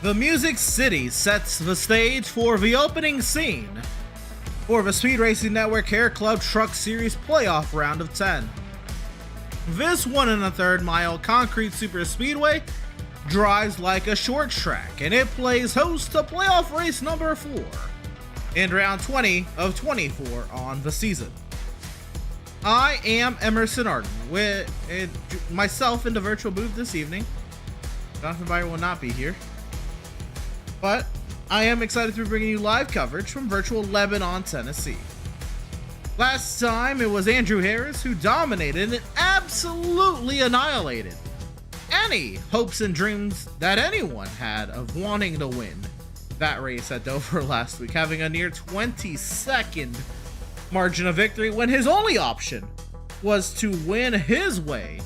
The Music City sets the stage for the opening scene for the Speed Racing Network HairClub Truck Series playoff round of 10. This 1 1/3 mile concrete super speedway drives like a short track, and it plays host to playoff race number 4 in round 20 of 24 on the season. I am Emerson Arden, with myself in the virtual booth this evening. Jonathan Byer will not be here, but I am excited to be bringing you live coverage from virtual Lebanon, Tennessee. Last time it was Andrew Harris who dominated and absolutely annihilated any hopes and dreams that anyone had of wanting to win that race at Dover last week, having a near 20-second margin of victory when his only option was to win his way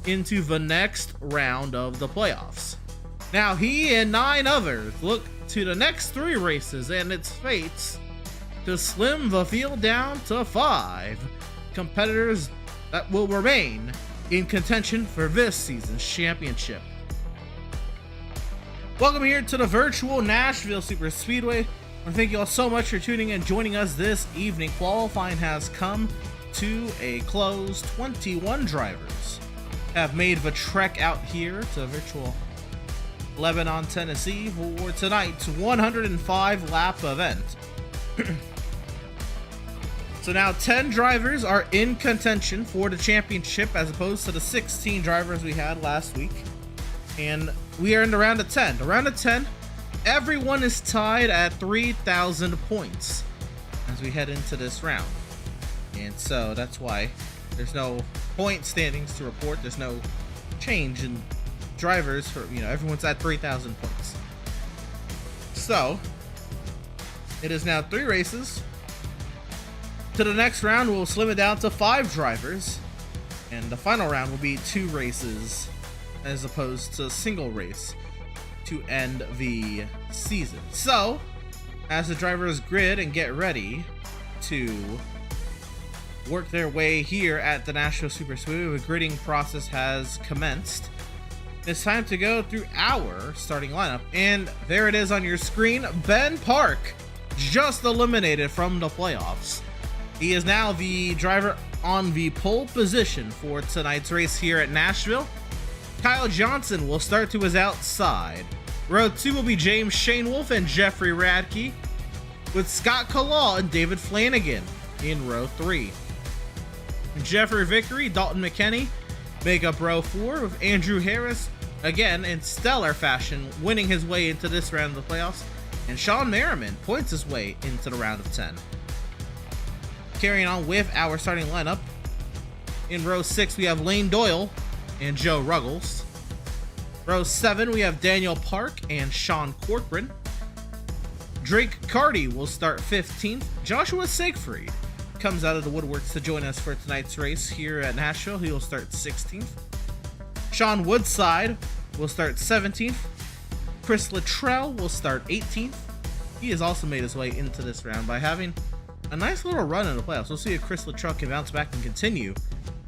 into the next round of the playoffs. Now he and 9 others look to the next 3 races and its fates to slim the field down to 5 competitors that will remain in contention for this season's championship. Welcome here to the virtual Nashville Super Speedway. I thank you all so much for tuning in, joining us this evening. Qualifying has come to a close. 21 drivers have made the trek out here to virtual Lebanon, Tennessee for tonight's 105 lap event. So now 10 drivers are in contention for the championship as opposed to the 16 drivers we had last week. And we are in the round of 10. The round of 10, everyone is tied at 3,000 points as we head into this round. And so that's why there's no point standings to report. There's no change in drivers for, everyone's at 3,000 points. So it is now 3 races. To the next round, we'll slim it down to 5 drivers, and the final round will be 2 races as opposed to a single race to end the season. So, as the drivers grid and get ready to work their way here at the Nashville Super Speedway, the gridding process has commenced. It's time to go through our starting lineup, and there it is on your screen. Ben Park just eliminated from the playoffs. He is now the driver on the pole position for tonight's race here at Nashville. Kyle Johnson will start to his outside. Row 2 will be James Shainwolf and Jeffrey Radke, with Scott Kalal and David Flanagan in row 3. Jeffrey Vickery, Dalton McKenney make up row 4, with Andrew Harris, again in stellar fashion, winning his way into this round of the playoffs, and Sean Merriman points his way into the round of 10. Carrying on with our starting lineup, in row 6 we have Lane Doyle and Joe Ruggles. Row 7 we have Daniel Park and Sean Corcoran. Drake Carty will start 15th. Joshua Siegfried comes out of the woodworks to join us for tonight's race here at Nashville. He will start 16th. Sean Woodside will start 17th. Chris Luttrell will start 18th. He has also made his way into this round by having a nice little run in the playoffs. We'll see if Chris Luttrell can bounce back and continue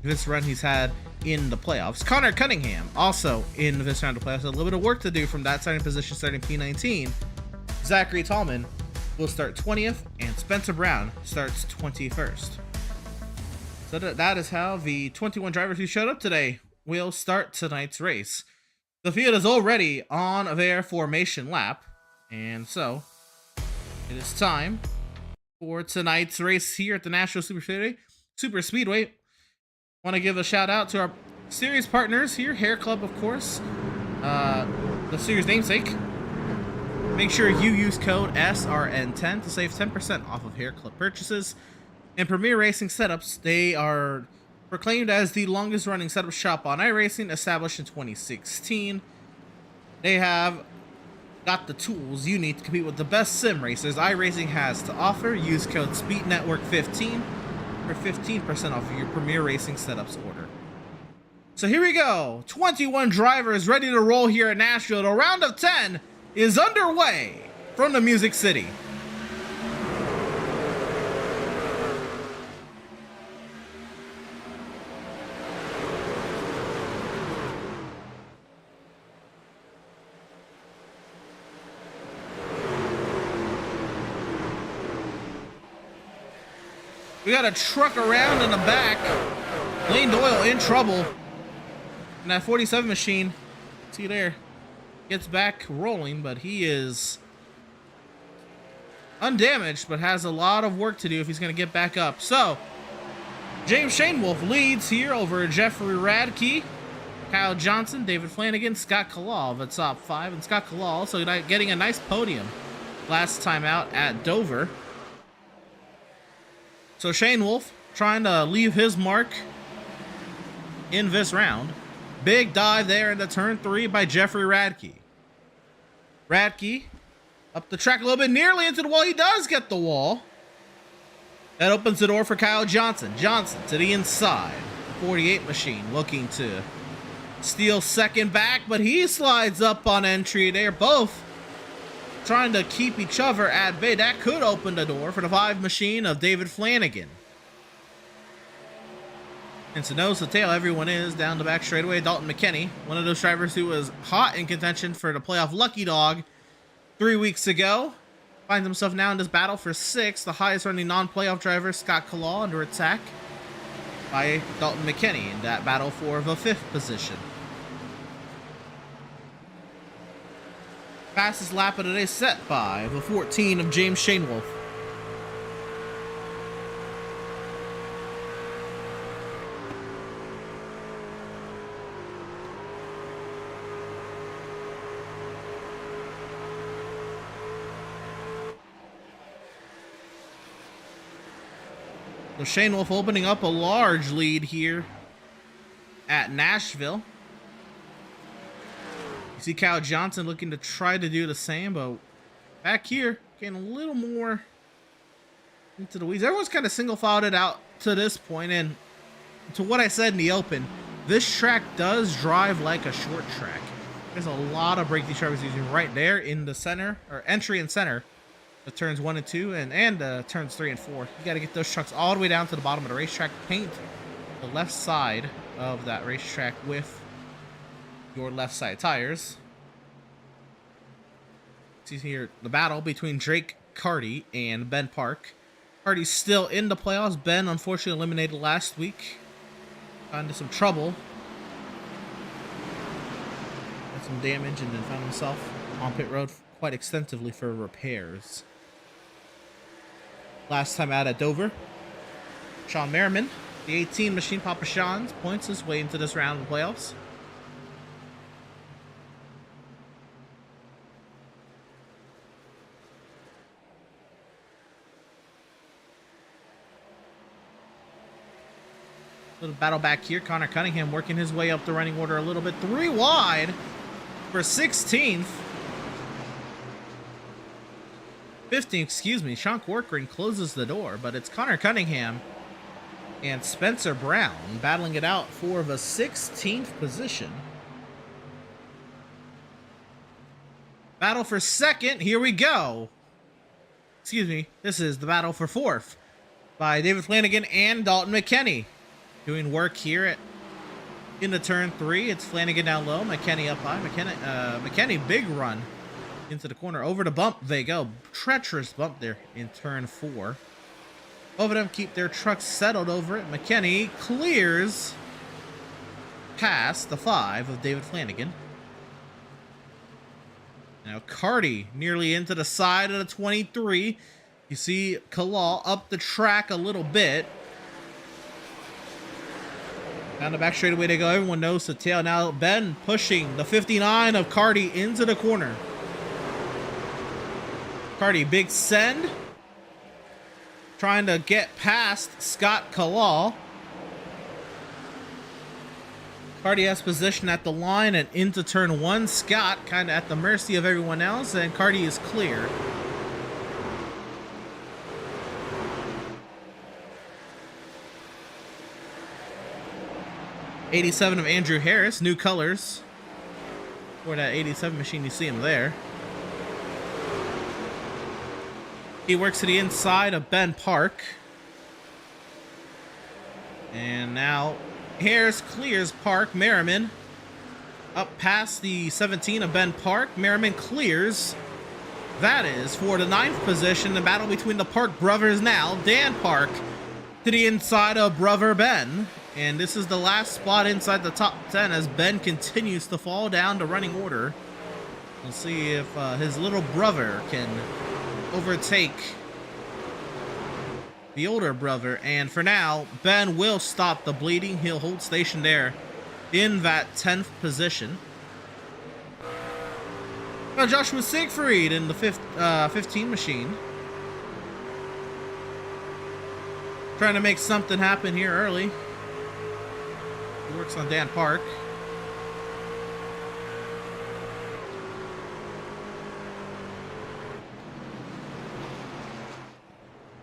this run he's had in the playoffs. Connor Cunningham also in this round of playoffs. A little bit of work to do from that starting position, starting P19. Zachary Tallman will start 20th, and Spencer Brown starts 21st. So that is how the 21 drivers who showed up today will start tonight's race. The field is already on their formation lap, and so it is time for tonight's race here at the Nashville Super Speedway. Want to give a shout out to our series partners here, HairClub, of course, the series namesake. Make sure you use code SRN10 to save 10% off of HairClub purchases. And Premier Racing Setups, they are proclaimed as the longest running setup shop on iRacing, established in 2016. They have got the tools you need to compete with the best sim racers iRacing has to offer. Use code SpeedNetwork15 for 15% off of your Premier Racing Setups order. So here we go. 21 drivers ready to roll here at Nashville. The round of 10 is underway from the Music City. We got a truck around in the back. Lane Doyle in trouble. And that 47 machine, see there, gets back rolling, but he is undamaged, but has a lot of work to do if he's going to get back up. So, James Shane Wolf leads here over Jeffrey Radke, Kyle Johnson, David Flanagan, Scott Kalal, the top 5. And Scott Kalal also getting a nice podium last time out at Dover. So Shane Wolf trying to leave his mark in this round. Big dive there into turn 3 by Jeffrey Radke. Radke up the track a little bit, nearly into the wall. He does get the wall. That opens the door for Kyle Johnson. Johnson to the inside. 48 machine looking to steal second back, but he slides up on entry. They're both trying to keep each other at bay. That could open the door for the 5 machine of David Flanagan. And so nose to tail, everyone is down the back straightaway. Dalton McKinney, one of those drivers who was hot in contention for the playoff lucky dog 3 weeks ago, finds himself now in this battle for 6th. The highest running non-playoff driver, Scott Kalal, under attack by Dalton McKinney in that battle for the 5th position. Fastest lap of the day set by the 14 of James Shane Wolf. So Shane Wolf opening up a large lead here at Nashville. You see Kyle Johnson looking to try to do the same, but back here, getting a little more into the weeds. Everyone's kind of single-filed it out to this point, and to what I said in the open, this track does drive like a short track. There's a lot of brake these drivers using right there in the center, or entry and center, the turns 1 and 2, and turns 3 and 4. You got to get those trucks all the way down to the bottom of the racetrack. Paint the left side of that racetrack with your left side tires. See here the battle between Drake Carty and Ben Park. Carty's still in the playoffs. Ben unfortunately eliminated last week. Got into some trouble. Had some damage and then found himself on pit road quite extensively for repairs. Last time out at Dover, Sean Merriman, the 18 machine, Papa Sean's, points his way into this round of the playoffs. Little battle back here. Connor Cunningham working his way up the running order a little bit. 3 wide for 16th. 15th, excuse me. Sean Corcoran closes the door, but it's Connor Cunningham and Spencer Brown battling it out for the 16th position. Battle for 2nd. Here we go. Excuse me. This is the battle for 4th by David Flanagan and Dalton McKinney. Doing work here into turn 3. It's Flanagan down low, McKinney up high. McKinney big run into the corner. Over the bump they go. Treacherous bump there in turn 4. Both of them keep their trucks settled over it. McKinney clears past the 5 of David Flanagan. Now Carty nearly into the side of the 23. You see Kalal up the track a little bit. Down the back straightaway they go. Everyone knows the tail. Now Ben pushing the 59 of Carty into the corner. Carty, big send. Trying to get past Scott Kalal. Carty has position at the line and into turn 1. Scott kind of at the mercy of everyone else, and Carty is clear. '87 of Andrew Harris, new colors for that '87 machine. You see him there. He works to the inside of Ben Park. And now Harris clears Park. Merriman up past the 17 of Ben Park. Merriman clears. That is for the 9th position. The battle between the Park brothers now. Dan Park to the inside of brother Ben. And this is the last spot inside the top 10 as Ben continues to fall down to running order. We'll see if his little brother can overtake the older brother. And for now, Ben will stop the bleeding. He'll hold station there in that 10th position. Now Joshua Siegfried in the 15 machine. Trying to make something happen here early. He works on Dan Park.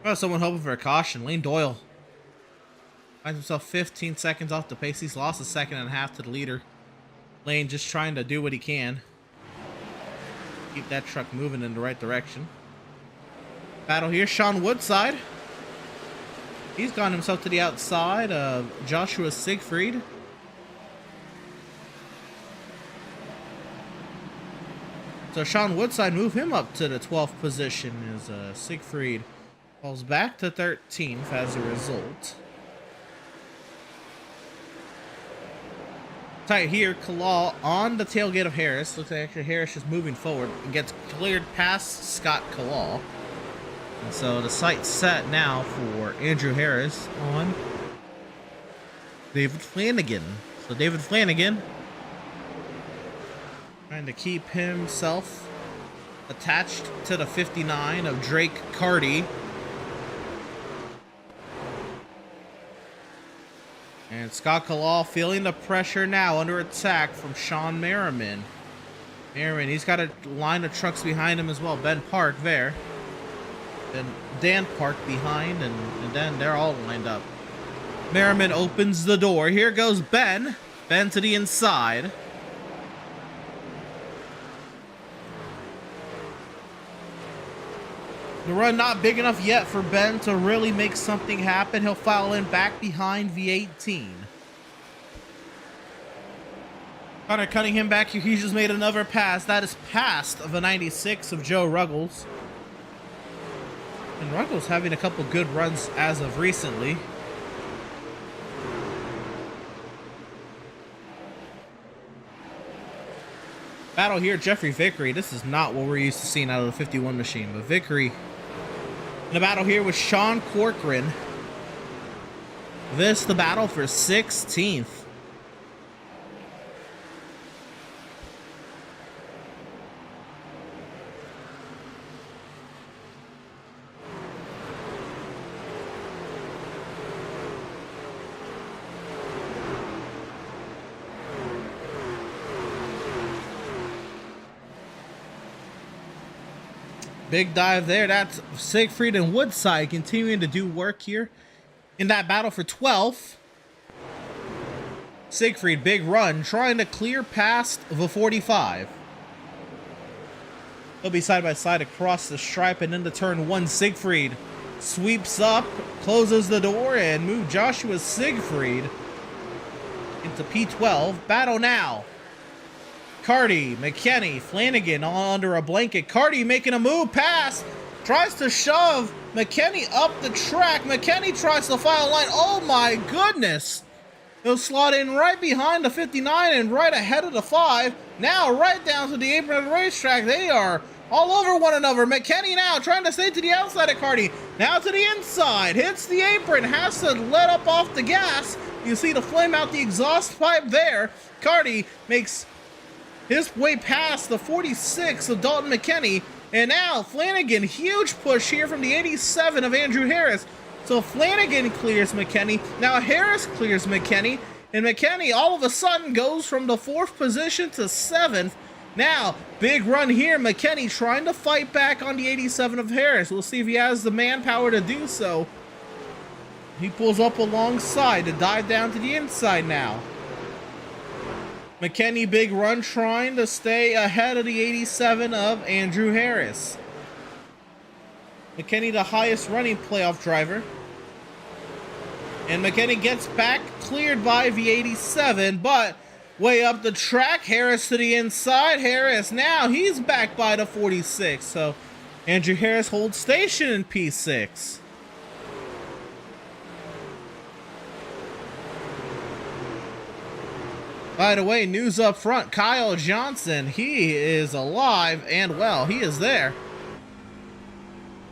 Oh, someone hoping for a caution. Lane Doyle finds himself 15 seconds off the pace. He's lost a second and a half to the leader. Lane just trying to do what he can. Keep that truck moving in the right direction. Battle here, Sean Woodside. He's gone himself to the outside of Joshua Siegfried. So Sean Woodside move him up to the 12th position as Siegfried falls back to 13th as a result. Tight here, Kalal on the tailgate of Harris. Looks like actually Harris is moving forward and gets cleared past Scott Kalal. And so the sight's set now for Andrew Harris on David Flanagan. So David Flanagan trying to keep himself attached to the 59 of Drake Carty. And Scott Kalal feeling the pressure now under attack from Sean Merriman. Merriman, he's got a line of trucks behind him as well. Ben Park there. Then Dan Park behind, and then they're all lined up. Merriman opens the door. Here goes Ben. Ben to the inside. The run not big enough yet for Ben to really make something happen. He'll file in back behind V18. Connor Cunningham back here. He just made another pass. That is past of a 96 of Joe Ruggles. And Ruggles having a couple good runs as of recently. Battle here, Jeffrey Vickery. This is not what we're used to seeing out of the 51 machine, but Vickery in a battle here with Sean Corcoran. This the battle for 16th. Big dive there. That's Siegfried and Woodside continuing to do work here in that battle for 12th. Siegfried, big run, trying to clear past the 45. He'll be side by side across the stripe and into turn 1. Siegfried sweeps up, closes the door, and move Joshua Siegfried into P12. Battle now. Carty, McKinney, Flanagan all under a blanket. Carty making a move, pass, tries to shove McKinney up the track. McKinney tries to file line. Oh my goodness. He'll slot in right behind the 59 and right ahead of the 5. Now right down to the apron of the racetrack. They are all over one another. McKinney now trying to stay to the outside of Carty. Now to the inside. Hits the apron. Has to let up off the gas. You see the flame out the exhaust pipe there. Carty makes his way past the 46 of Dalton McKinney. And now Flanagan, huge push here from the 87 of Andrew Harris. So Flanagan clears McKinney. Now Harris clears McKinney. And McKinney all of a sudden goes from the 4th position to 7th. Now, big run here. McKinney trying to fight back on the 87 of Harris. We'll see if he has the manpower to do so. He pulls up alongside to dive down to the inside now. McKinney, big run, trying to stay ahead of the 87 of Andrew Harris. McKinney, the highest running playoff driver. And McKinney gets back, cleared by V87, but way up the track, Harris to the inside. Harris now, he's back by the 46. So Andrew Harris holds station in P6. By the way, news up front, Kyle Johnson, he is alive and well. He is there.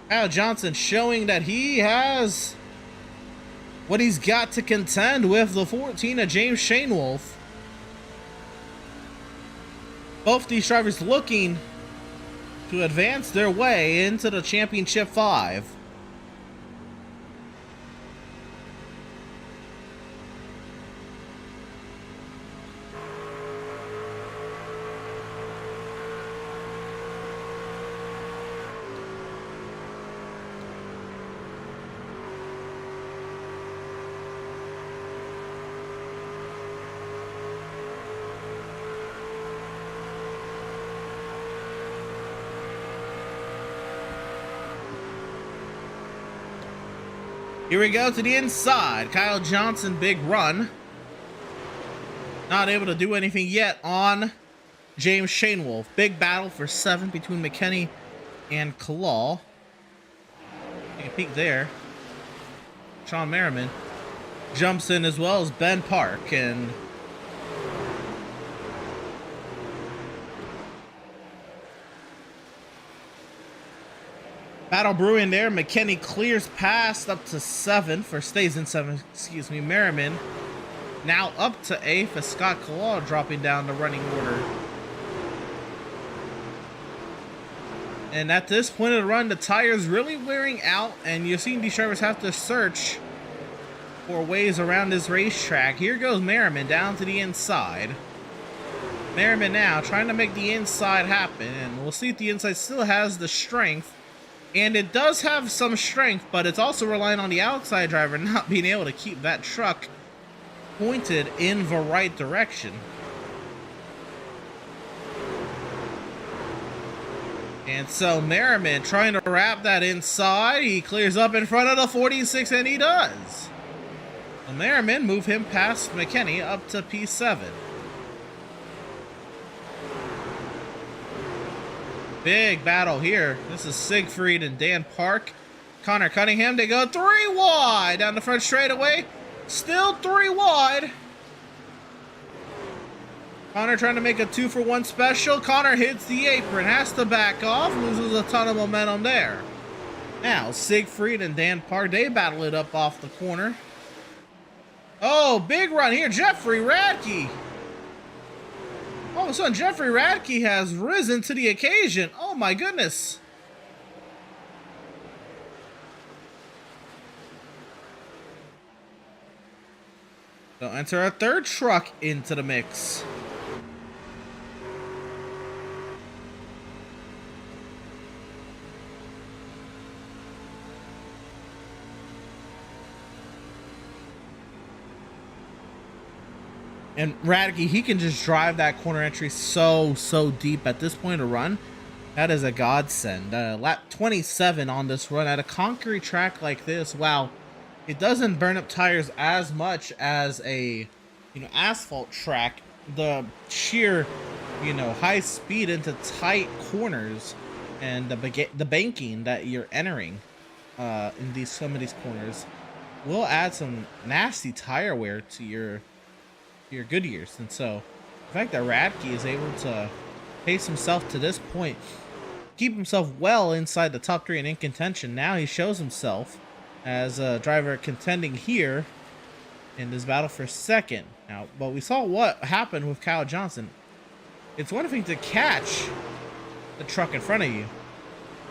Kyle Johnson showing that he has what he's got to contend with the 14 of James Shanewolf. Both these drivers looking to advance their way into the Championship 5. Here we go to the inside. Kyle Johnson, big run. Not able to do anything yet on James Shanewolf. Big battle for 7 between McKinney and Kalal. Take a peek there. Sean Merriman jumps in as well as Ben Park. And battle brewing there. McKinney clears past up to 7th, or stays in 7th, excuse me. Merriman now up to 8th as Scott Kalal dropping down the running order. And at this point of the run, the tire's really wearing out, and you're seeing these drivers have to search for ways around this racetrack. Here goes Merriman down to the inside. Merriman now trying to make the inside happen, and we'll see if the inside still has the strength. And it does have some strength, but it's also relying on the outside driver not being able to keep that truck pointed in the right direction. And so Merriman trying to wrap that inside. He clears up in front of the 46, and he does. So Merriman move him past McKinney up to P7. Big battle here. This is Siegfried and Dan Park. Connor Cunningham, they go 3 wide down the front straightaway. Still 3 wide. Connor trying to make a 2-for-1 special. Connor hits the apron, has to back off, loses a ton of momentum there. Now, Siegfried and Dan Park, they battle it up off the corner. Oh, big run here. Jeffrey Radke. All of a sudden, Jeffrey Radke has risen to the occasion. Oh my goodness. So enter a 3rd truck into the mix. And Radke, he can just drive that corner entry so deep at this point of run. That is a godsend. Lap 27 on this run at a concrete track like this. Wow, it doesn't burn up tires as much as a asphalt track. The sheer high speed into tight corners and the banking that you're entering in some of these corners will add some nasty tire wear to your Goodyears. And so the fact that Radke is able to pace himself to this point, keep himself well inside the top 3 and in contention, now he shows himself as a driver contending here in this battle for 2nd. Now, but we saw what happened with Kyle Johnson. It's one thing to catch the truck in front of you,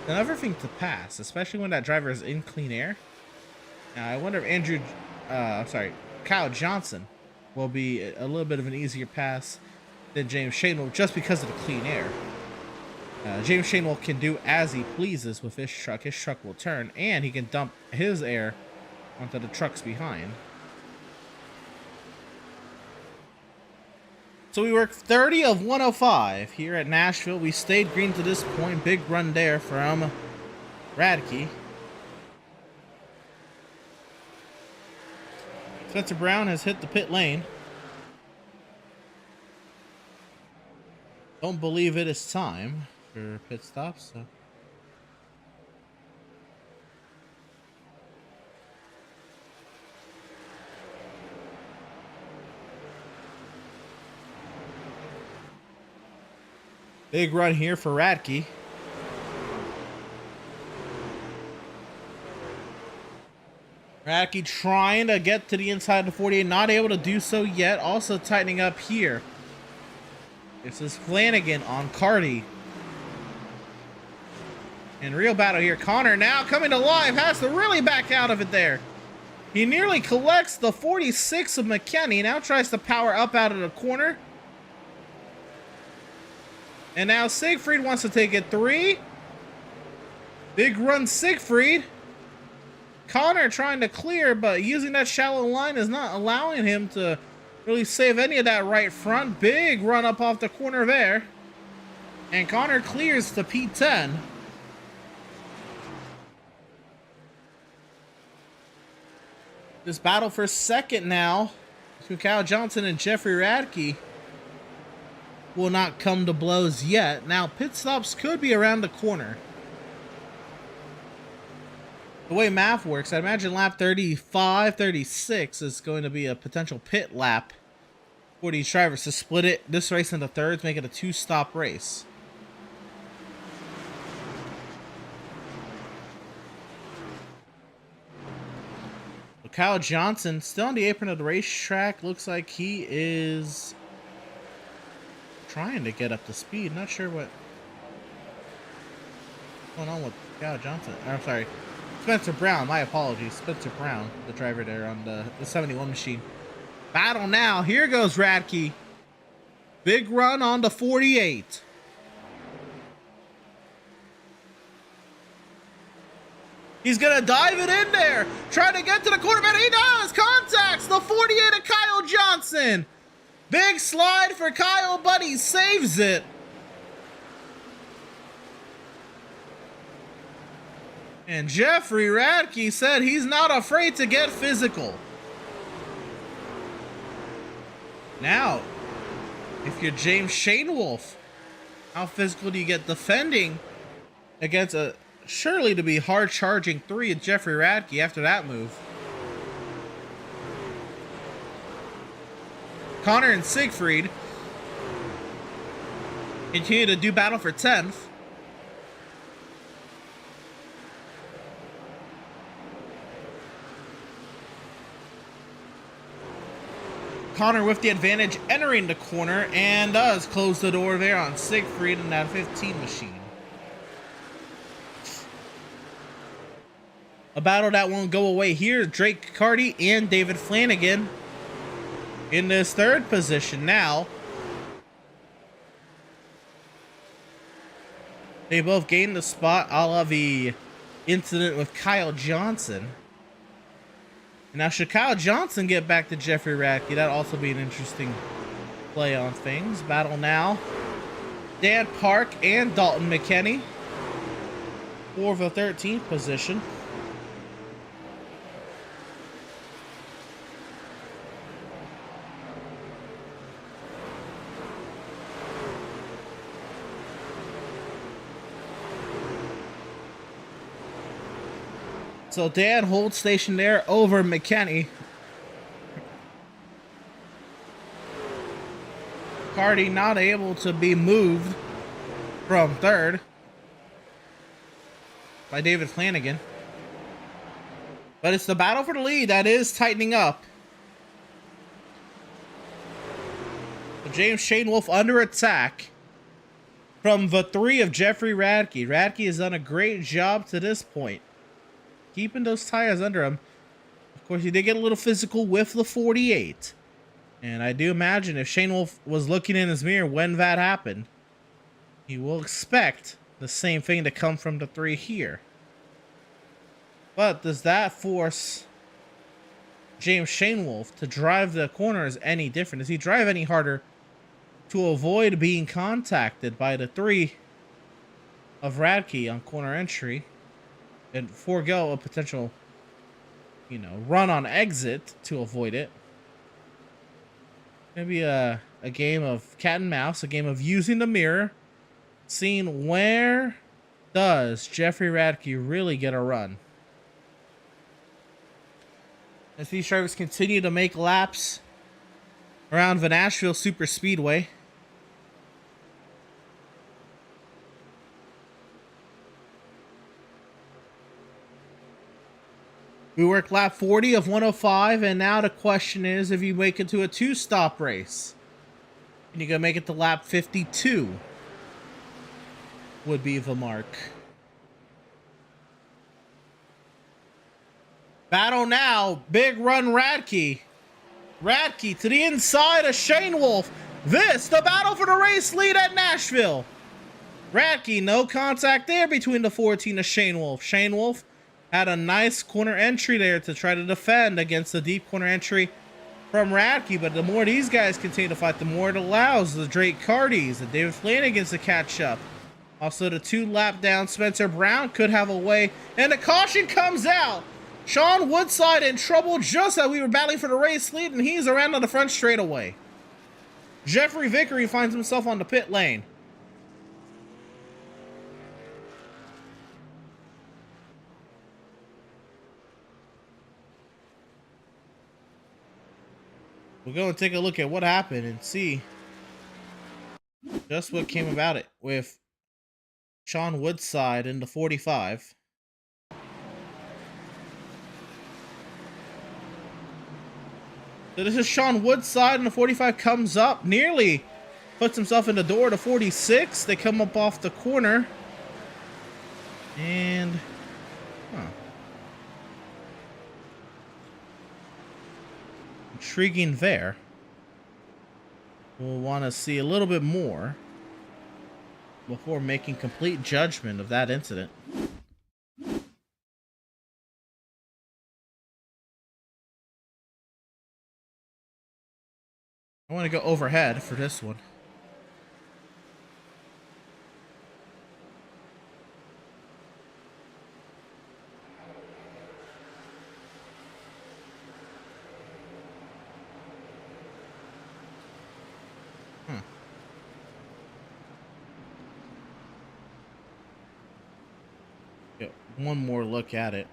another thing to pass, especially when that driver is in clean air. Now I wonder if Kyle Johnson will be a little bit of an easier pass than James Shanewolf, just because of the clean air. James Shanewolf can do as he pleases with his truck. His truck will turn, and he can dump his air onto the trucks behind. So we worked 30 of 105 here at Nashville. We stayed green to this point. Big run there from Radke. Spencer Brown has hit the pit lane. Don't believe it is time for pit stops. So. Big run here for Radke. Radke trying to get to the inside of the 48, not able to do so yet. Also tightening up here. This is Flanagan on Carty. And real battle here. Connor now coming to life, has to really back out of it there. He nearly collects the 46 of McKinney. Now tries to power up out of the corner. And now Siegfried wants to take it 3. Big run Siegfried. Connor trying to clear, but using that shallow line is not allowing him to really save any of that right front. Big run up off the corner there. And Connor clears to P10. This battle for second now between Kyle Johnson and Jeffrey Radke will not come to blows yet. Now pit stops could be around the corner. The way math works, I imagine lap 35, 36 is going to be a potential pit lap for these drivers to split it this race into thirds, make it a 2-stop race. Kyle Johnson still on the apron of the racetrack. Looks like he is trying to get up to speed. Not sure what's going on with Kyle Johnson. I'm sorry, Spencer Brown. My apologies. Spencer Brown, the driver there on the 71 machine. Battle now. Here goes Radke. Big run on the 48. He's going to dive it in there. Trying to get to the quarterback. He does. Contacts the 48 of Kyle Johnson. Big slide for Kyle, but he saves it. And Jeffrey Radke said he's not afraid to get physical. Now, if you're James Shainwolf, how physical do you get defending against a surely to be hard charging 3 of Jeffrey Radke after that move? Connor and Siegfried continue to do battle for 10th. Connor with the advantage entering the corner and does close the door there on Siegfried in that 15 machine. A battle that won't go away here. Drake Carty and David Flanagan in this third position now. They both gained the spot a la the incident with Kyle Johnson. And now should Kyle Johnson get back to Jeffrey Radke, that'd also be an interesting play on things. Battle now. Dan Park and Dalton McKinney for the 13th position. So Dan holds station there over McKinney. Carty not able to be moved from third by David Flanagan. But it's the battle for the lead that is tightening up. So James Shainwolf under attack from the 3 of Jeffrey Radke. Radke has done a great job to this point, keeping those tires under him. Of course, he did get a little physical with the 48. And I do imagine if Shainwolf was looking in his mirror when that happened, he will expect the same thing to come from the 3 here. But does that force James Shainwolf to drive the corners any different? Does he drive any harder to avoid being contacted by the 3 of Radke on corner entry and forego a potential, run on exit to avoid it? Maybe a game of cat and mouse, a game of using the mirror, seeing where does Jeffrey Radke really get a run. As these drivers continue to make laps around the Nashville Super Speedway. We work lap 40 of 105, and now the question is if you make it to a 2-stop race. And you can make it to lap 52 would be the mark. Battle now. Big run Radke. Radke to the inside of Shane Wolf. This, the battle for the race lead at Nashville. Radke, no contact there between the 14 of Shane Wolf. Shane Wolf had a nice corner entry there to try to defend against the deep corner entry from Radke, but the more these guys continue to fight, the more it allows the Drake Cardis and David Flanagans to catch up. Also, the 2-lap down Spencer Brown could have a way, and the caution comes out. Sean Woodside in trouble just as we were battling for the race lead, and he's around on the front straightaway. Jeffrey Vickery finds himself on the pit lane. We'll go and take a look at what happened and see just what came about it with Sean Woodside in the 45. So this is Sean Woodside, and the 45 comes up, nearly puts himself in the door to 46. They come up off the corner. And... intriguing there. We'll want to see a little bit more before making complete judgment of that incident. I want to go overhead for this one. Get one more look at it.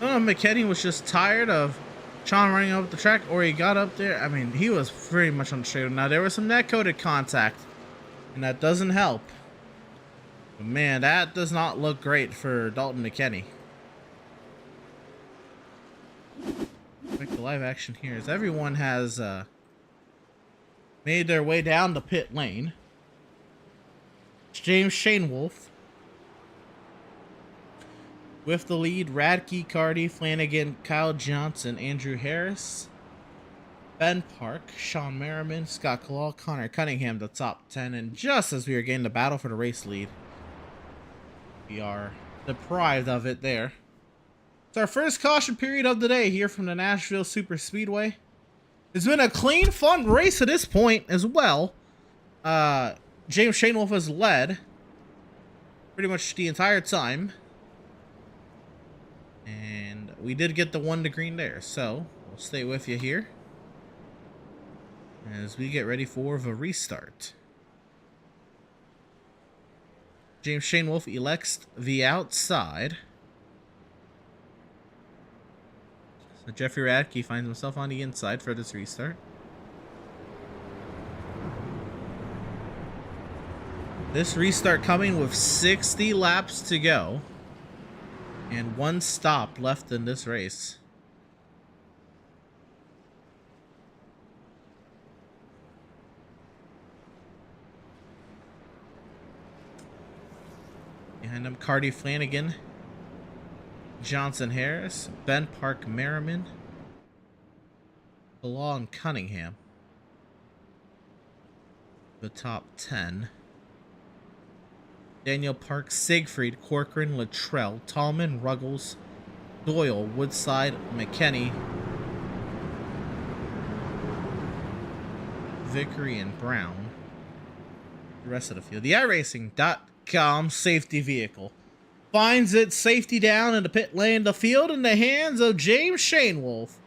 I don't know if McKinney was just tired of Sean running up the track, or he got up there. I mean, he was pretty much on the straight. Now, there was some net-coated contact, and that doesn't help. But man, that does not look great for Dalton McKinney. Back to live action here, as everyone has made their way down the pit lane. It's James Shane Wolf with the lead, Radke, Cardi, Flanagan, Kyle Johnson, Andrew Harris, Ben Park, Sean Merriman, Scott Kalal, Connor Cunningham, the top 10. And just as we are getting the battle for the race lead, we are deprived of it there. It's our first caution period of the day here from the Nashville Super Speedway. It's been a clean, fun race to this point as well. James Shane Wolf has led pretty much the entire time. And we did get the 1 to green there, so we'll stay with you here as we get ready for the restart. James Shane Wolf elects the outside. So Jeffrey Radke finds himself on the inside for this restart. This restart coming with 60 laps to go. And 1 stop left in this race. Behind him, Cardi Flanagan, Johnson Harris, Ben Park Merriman, Kalal and Cunningham. The top 10. Daniel Park, Siegfried, Corcoran, Luttrell, Tallman, Ruggles, Doyle, Woodside, McKinney, Vickery, and Brown. The rest of the field. The iRacing.com safety vehicle finds its safety down in the pit lane. The field in the hands of James Shane Wolf.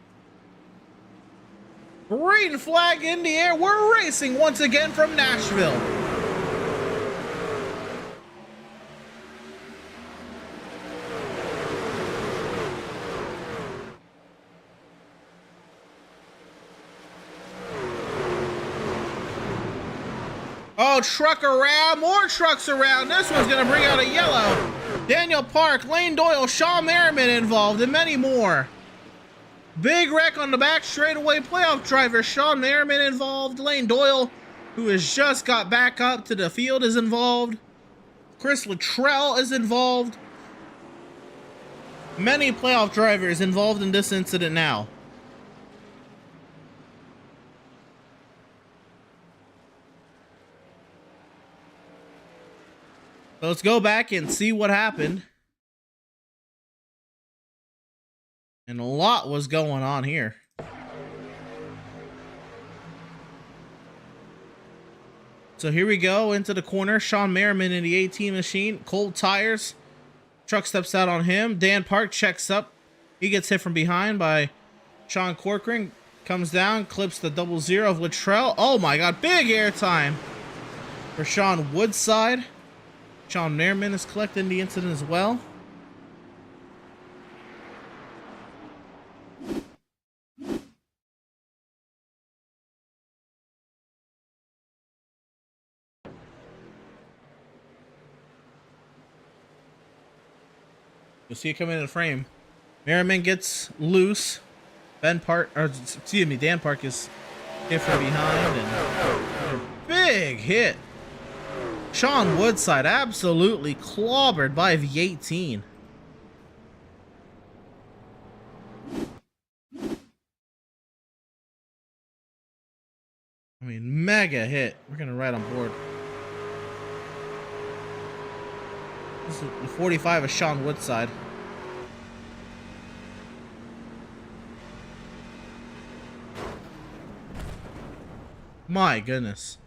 Green flag in the air. We're racing once again from Nashville. Oh, truck around, more trucks around. This one's gonna bring out a yellow. Daniel Park, Lane Doyle, Sean Merriman involved, and many more. Big wreck on the back straightaway. Playoff driver Sean Merriman involved. Lane Doyle, who has just got back up to the field, is involved. Chris Luttrell is involved. Many playoff drivers involved in this incident now. So let's go back and see what happened. And a lot was going on here. So here we go into the corner. Sean Merriman in the 18 machine. Cold tires. Truck steps out on him. Dan Park checks up. He gets hit from behind by Sean Corcoran. Comes down, clips the 00 of Luttrell. Oh my God, big air time for Sean Woodside. Sean Merriman is collecting the incident as well. You'll see it coming in the frame. Merriman gets loose. Dan Park is hit from behind, and a big hit. Sean Woodside absolutely clobbered by the 18. I mean, mega hit. We're gonna ride on board. This is the 45 of Sean Woodside. My goodness.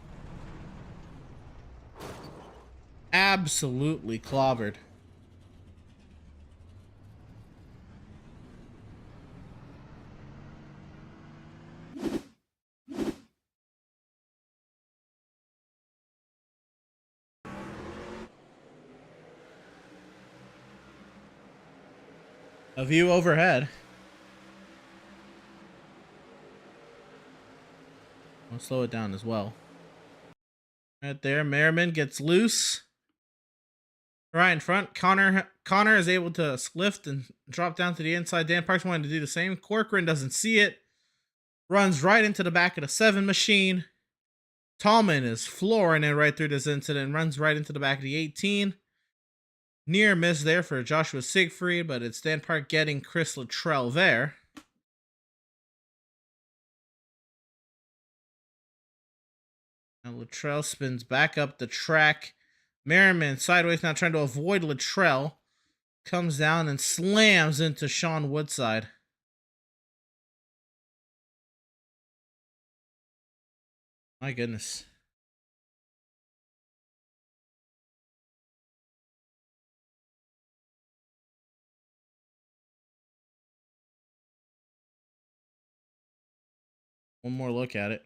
Absolutely clobbered. A view overhead. I'll slow it down as well. Right there, Merriman gets loose. Right in front, Connor is able to lift and drop down to the inside. Dan Parks wanted to do the same. Corcoran doesn't see it. Runs right into the back of the 7 machine. Tallman is flooring it right through this incident. Runs right into the back of the 18. Near miss there for Joshua Siegfried, but it's Dan Park getting Chris Luttrell there. Now Luttrell spins back up the track. Merriman sideways now trying to avoid Luttrell. Comes down and slams into Sean Woodside. My goodness. One more look at it.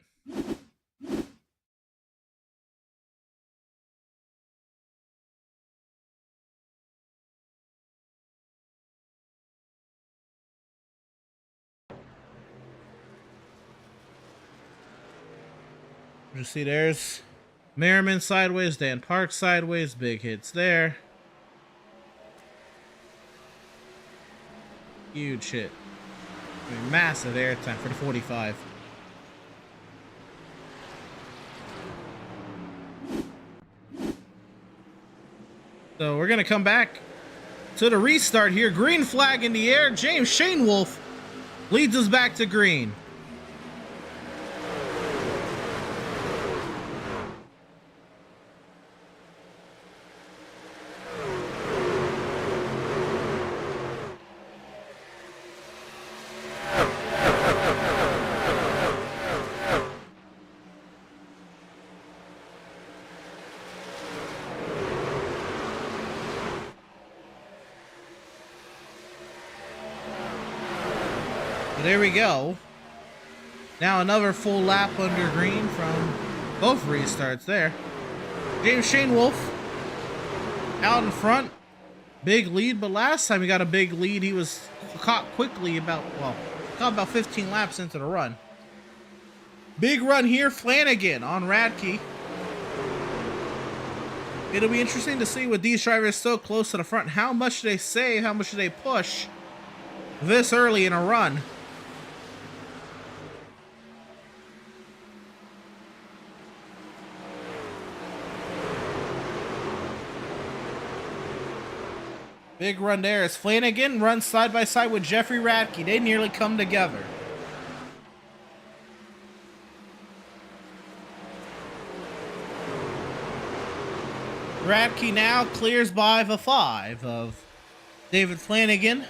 You see there's Merriman sideways, Dan Park sideways, big hits there. Huge hit. I mean, massive air time for the 45. So we're gonna come back to the restart here. Green flag in the air. James Shane Wolf leads us back to green. There we go. Now another full lap under green from both restarts there. James Shane Wolf out in front. Big lead, but last time he got a big lead, he was caught quickly about 15 laps into the run. Big run here, Flanagan on Radke. It'll be interesting to see with these drivers so close to the front. How much do they save? How much do they push this early in a run? Big run there as Flanagan runs side by side with Jeffrey Radke. They nearly come together. Radke now clears by the 5 of David Flanagan.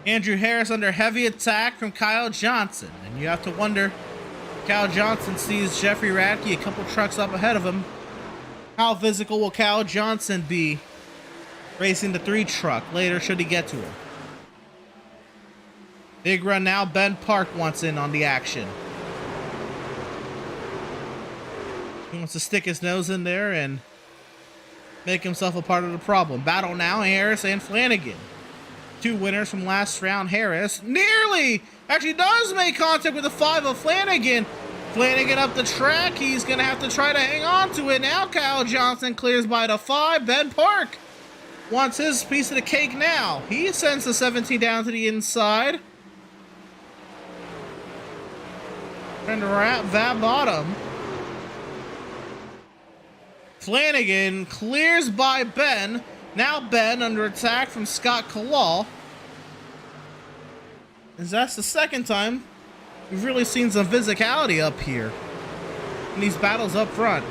Andrew Harris under heavy attack from Kyle Johnson. And you have to wonder, Kyle Johnson sees Jeffrey Radke a couple trucks up ahead of him. How physical will Kyle Johnson be racing the 3 truck later should he get to him? Big run now. Ben Park wants in on the action. He wants to stick his nose in there and make himself a part of the problem. Battle now, Harris and Flanagan. 2 winners from last round. Harris nearly actually does make contact with the 5 of Flanagan. Flanagan up the track. He's going to have to try to hang on to it. Now Kyle Johnson clears by the 5. Ben Park wants his piece of the cake now. He sends the 17 down to the inside. Trying to wrap that bottom. Flanagan clears by Ben. Now Ben under attack from Scott Kalal. As that's the second time we've really seen some physicality up here in these battles up front.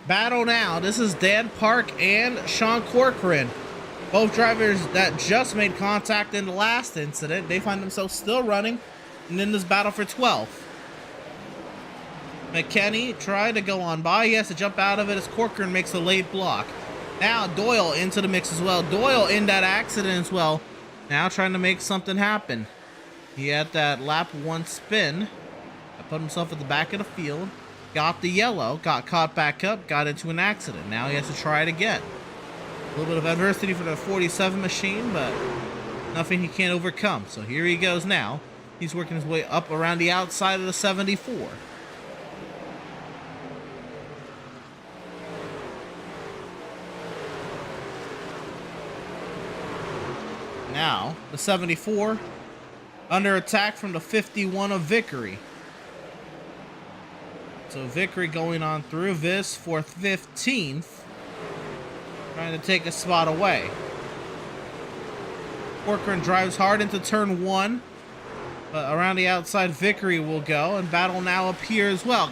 Battle now. This is Dan Park and Sean Corcoran. Both drivers that just made contact in the last incident. They find themselves still running and in this battle for 12th. McKenney tried to go on by. He has to jump out of it as Corcoran makes a late block. Now Doyle into the mix as well. Doyle in that accident as well. Now trying to make something happen. He had that lap 1 spin. Put himself at the back of the field. Got the yellow, got caught back up, got into an accident. Now he has to try it again. A little bit of adversity for the 47 machine, but nothing he can't overcome. So here he goes now. He's working his way up around the outside of the 74. Now, the 74 under attack from the 51 of Vickery. So Vickery going on through this for 15th. Trying to take a spot away. Corcoran drives hard into turn 1. But around the outside, Vickery will go. And battle now up here as well.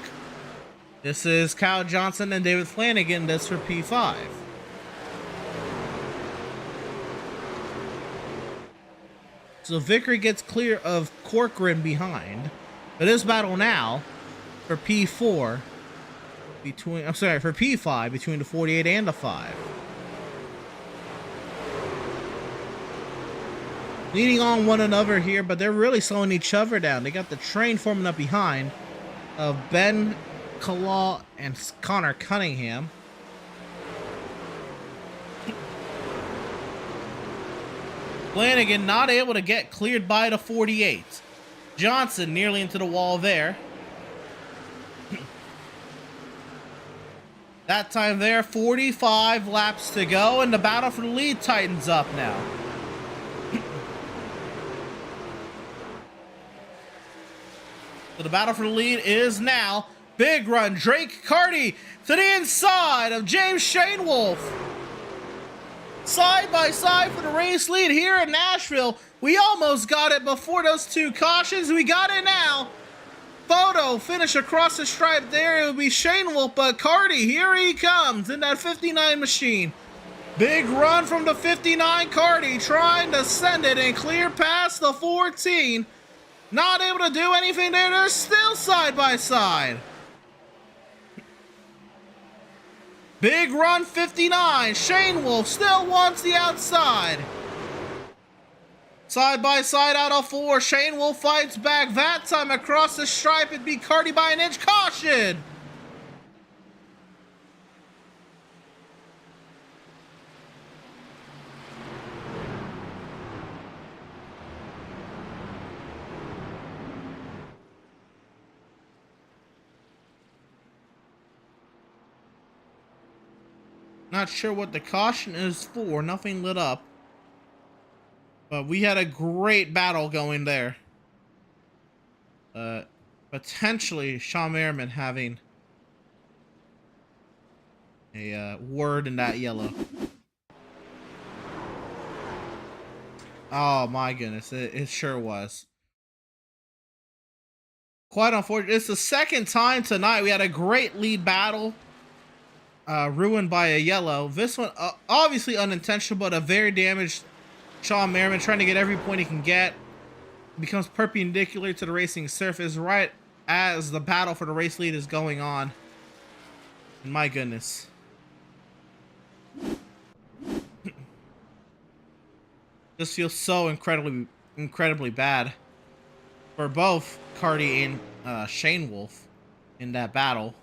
This is Kyle Johnson and David Flanagan. This for P5. So Vickery gets clear of Corcoran behind. But this battle now for P4 between, I'm sorry, for P5 between the 48 and the 5. Leaning on one another here, but they're really slowing each other down. They got the train forming up behind of Ben Kalal and Connor Cunningham. Flanagan not able to get cleared by the 48. Johnson nearly into the wall there. That time there, 45 laps to go, and the battle for the lead tightens up now. So the battle for the lead is now. Big run, Drake Carty to the inside of James Shane Wolf. Side by side for the race lead here in Nashville. We almost got it before those 2 cautions. We got it now. Photo finish across the stripe there. It would be Shane Wolf, but Carty, here he comes in that 59 machine. Big run from the 59 Carty, trying to send it and clear past the 14. Not able to do anything there. They're still side by side. Big run 59. Shane Wolf still wants the outside. Side by side out of 4. Shane Wolf fights back. That time across the stripe. It beat Carty by an inch. Caution. Not sure what the caution is for. Nothing lit up. But we had a great battle going there. Potentially Sean Merriman having a word in that yellow. Oh my goodness, it sure was. Quite unfortunate. It's the second time tonight we had a great lead battle. Ruined by a yellow. This one obviously unintentional, but a very damaged Sean Merriman trying to get every point he can get. Becomes perpendicular to the racing surface right as the battle for the race lead is going on. And my goodness. This feels so incredibly bad for both Carty and Shane Wolf in that battle.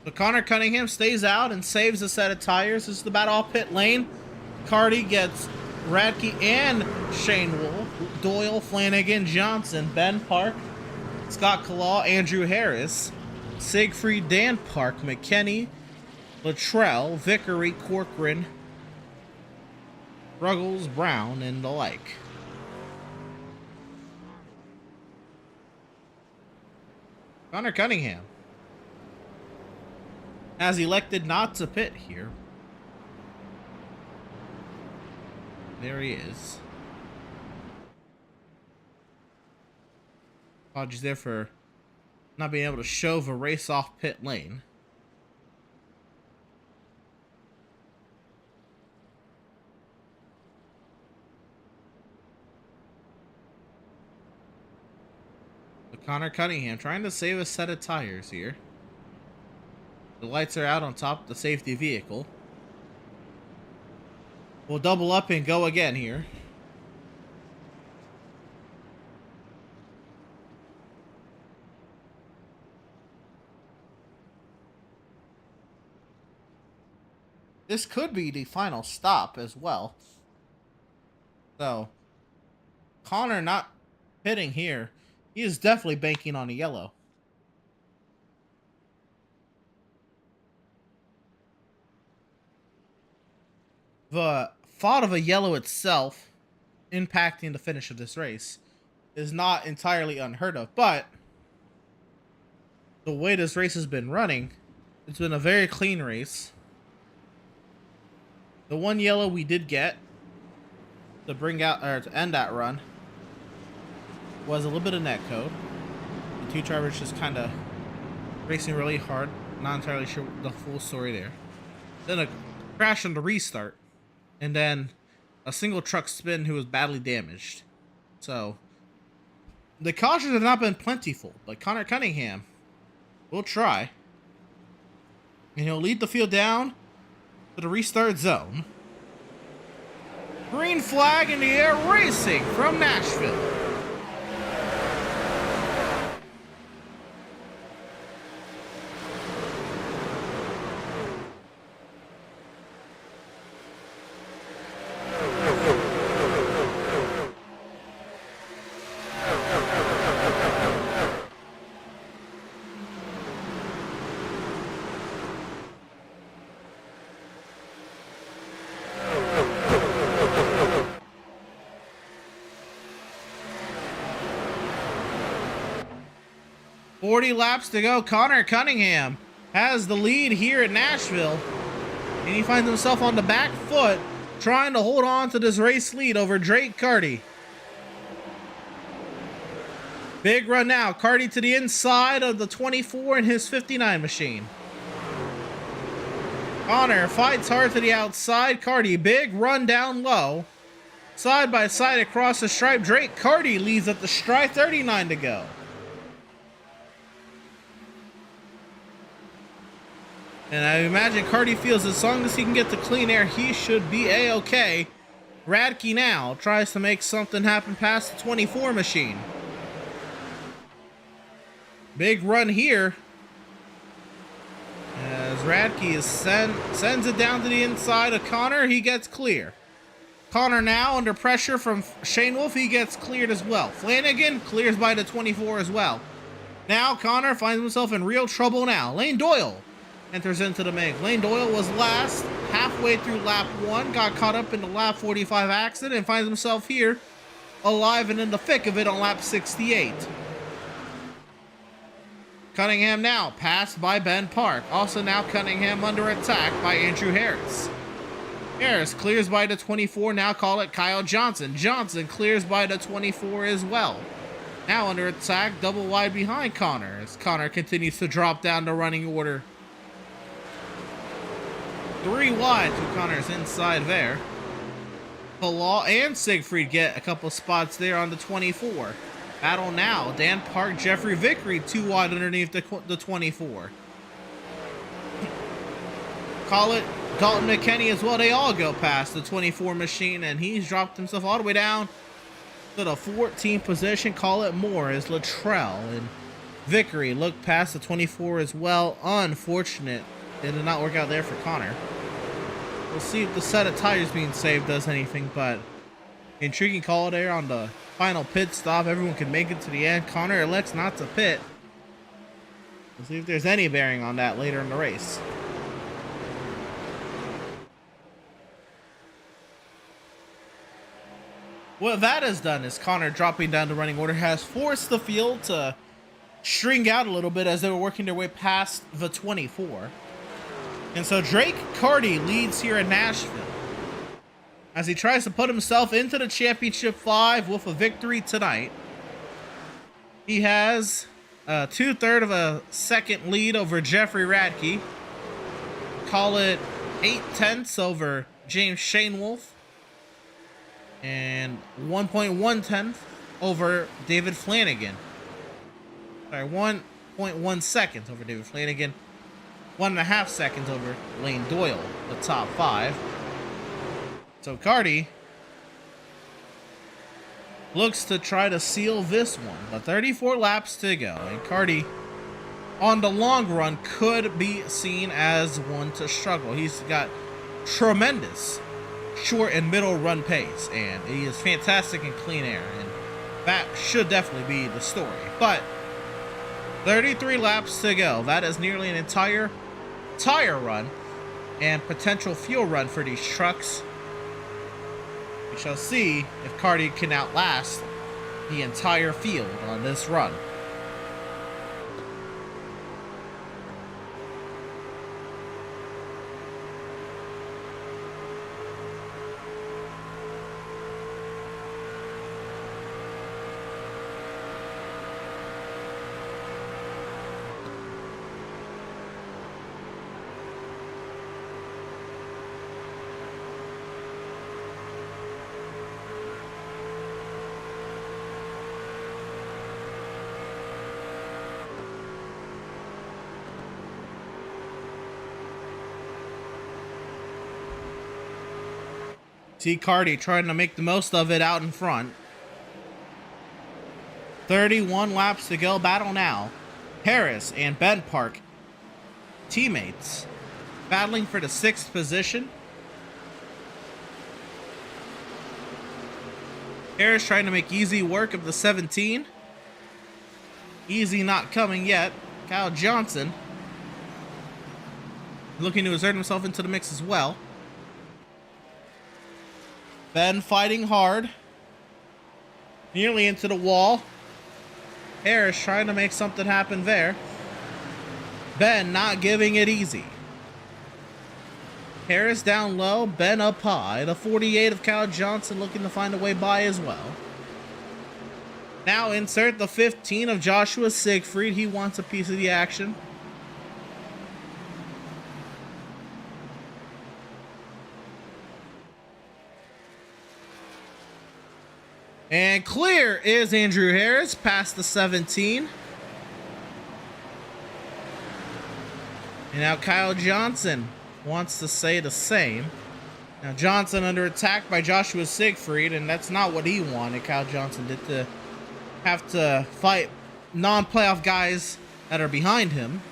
But Connor Cunningham stays out and saves a set of tires. This is the battle off pit lane. Carty gets Radke and Shane Wolf, Doyle, Flanagan, Johnson, Ben Park, Scott Kalaw, Andrew Harris, Siegfried, Dan Park, McKenney, Luttrell, Vickery, Corcoran, Ruggles, Brown, and the like. Connor Cunningham has elected not to pit here. There he is. Apologies there for not being able to show the race off pit lane. But Connor Cunningham trying to save a set of tires here. The lights are out on top of the safety vehicle. We'll double up and go again here. This could be the final stop as well. So, Connor not pitting here. He is definitely banking on a yellow. The thought of a yellow itself impacting the finish of this race is not entirely unheard of, but the way this race has been running, it's been a very clean race. The one yellow we did get to bring out or to end that run was a little bit of net code. The two drivers just kind of racing really hard, not entirely sure the full story there. Then a crash on the restart. And then a single truck spin who was badly damaged. So, the cautions have not been plentiful, but Connor Cunningham will try. And he'll lead the field down to the restart zone. Green flag in the air, racing from Nashville. .40 laps to go. Connor Cunningham has the lead here at Nashville. And he finds himself on the back foot trying to hold on to this race lead over Drake Carty. Big run now. Carty to the inside of the 24 in his 59 machine. Connor fights hard to the outside. Carty, big run down low. Side by side across the stripe. Drake Carty leads at the stripe. 39 to go. And I imagine Cardi feels as long as he can get the clean air, he should be A-okay. Radke now tries to make something happen past the 24 machine. Big run here. As Radke is sends it down to the inside of Connor, he gets clear. Connor now under pressure from Shane Wolf, he gets cleared as well. Flanagan clears by the 24 as well. Now Connor finds himself in real trouble now. Lane Doyle enters into the mix. Lane Doyle was last halfway through lap 1, got caught up in the lap 45 accident, and finds himself here alive and in the thick of it on lap 68. Cunningham now passed by Ben Park. Also now Cunningham under attack by Andrew Harris. Harris clears by the 24, now call it Kyle Johnson. Johnson clears by the 24 as well. Now under attack, double wide behind Connor, as Connor continues to drop down the running order. 3 wide to Connor's inside there. Bilal and Siegfried get a couple spots there on the 24. Battle now, Dan Park, Jeffrey Vickery, 2 wide underneath the 24. Call it Dalton McKinney as well. They all go past the 24 machine, and he's dropped himself all the way down to the 14th position. Call it more as Luttrell and Vickery look past the 24 as well. Unfortunate. It did not work out there for Connor. We'll see if the set of tires being saved does anything, but intriguing call there on the final pit stop. Everyone can make it to the end. Connor elects not to pit. We'll see if there's any bearing on that later in the race. What that has done is Connor dropping down the running order has forced the field to string out a little bit as they were working their way past the 24. And so Drake Carty leads here in Nashville as he tries to put himself into the championship 5 with a victory tonight. He has a 2/3 of a second lead over Jeffrey Radke. Call it 8/10 over James Shane Wolf. And 1.1 over David Flanagan. Sorry, 1.1 seconds over David Flanagan. 1.5 seconds over Lane Doyle, the top 5. So Carty looks to try to seal this one. But 34 laps to go. And Carty, on the long run, could be seen as one to struggle. He's got tremendous short and middle run pace, and he is fantastic in clean air, and that should definitely be the story. But 33 laps to go. That is nearly an entire tire run and potential fuel run for these trucks. We shall see if Carty can outlast the entire field on this run. See Carty trying to make the most of it out in front. 31 laps to go. Battle now. Harris and Ben Park, teammates, battling for the 6th position. Harris trying to make easy work of the 17. Easy not coming yet. Kyle Johnson looking to insert himself into the mix as well. Ben fighting hard. Nearly into the wall. Harris trying to make something happen there. Ben not giving it easy. Harris down low. Ben up high. The 48 of Kyle Johnson looking to find a way by as well. Now insert the 15 of Joshua Siegfried. He wants a piece of the action. And clear is Andrew Harris past the 17. And Now Kyle Johnson wants to say the same. Now Johnson under attack by Joshua Siegfried, and that's not what he wanted. Kyle Johnson did to have to fight non-playoff guys that are behind him.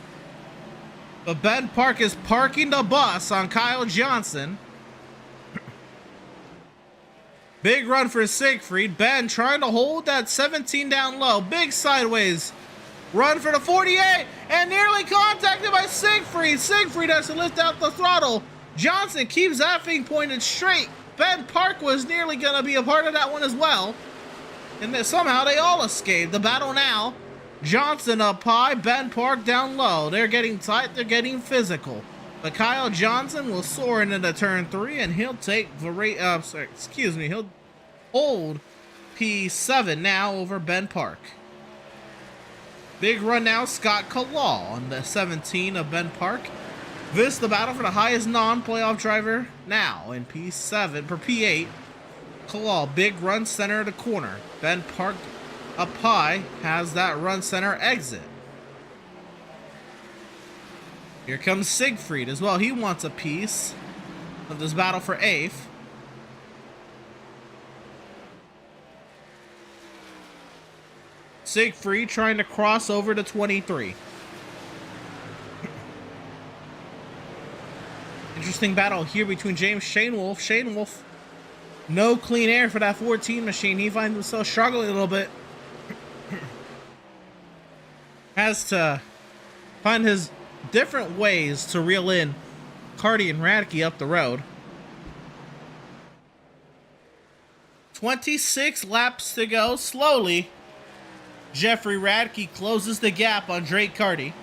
But Ben Park is parking the bus on Kyle Johnson. Big run for Siegfried. Ben trying to hold that 17 down low. Big sideways run for the 48 and nearly contacted by Siegfried. Siegfried has to lift out the throttle. Johnson keeps that thing pointed straight. Ben Park was nearly going to be a part of that one as well. And then somehow they all escaped. The battle now. Johnson up high, Ben Park down low. They're getting tight, they're getting physical. But Kyle Johnson will soar into turn 3 and he'll take he'll hold P7 now over Ben Park. Big run now, Scott Kalal on the 17 of Ben Park. This the battle for the highest non-playoff driver now in P7 for P8. Kalal, big run center of the corner. Ben Park up high has that run center exit. Here comes Siegfried as well. He wants a piece of this battle for 8th. Siegfried trying to cross over to 23. Interesting battle here between Shane Wolf. Shane Wolf, no clean air for that 14 machine. He finds himself struggling a little bit. Has to find his different ways to reel in Carty and Radke up the road. 26 laps to go. Slowly, Jeffrey Radke closes the gap on Drake Carty.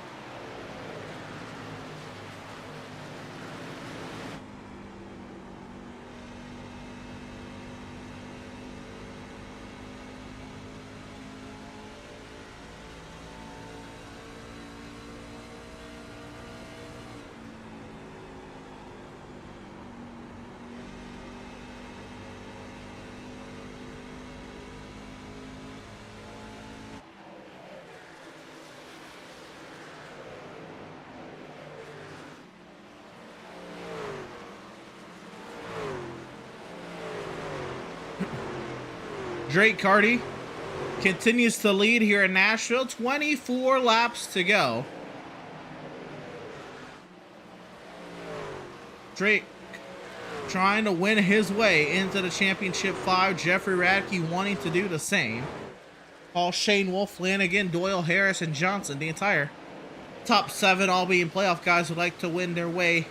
Drake Carty continues to lead here in Nashville. 24 laps to go. Drake trying to win his way into the championship 5. Jeffrey Radke wanting to do the same. Paul, Shane Wolf, Flanagan, Doyle, Harris, and Johnson. The entire top 7 all being playoff guys would like to win their way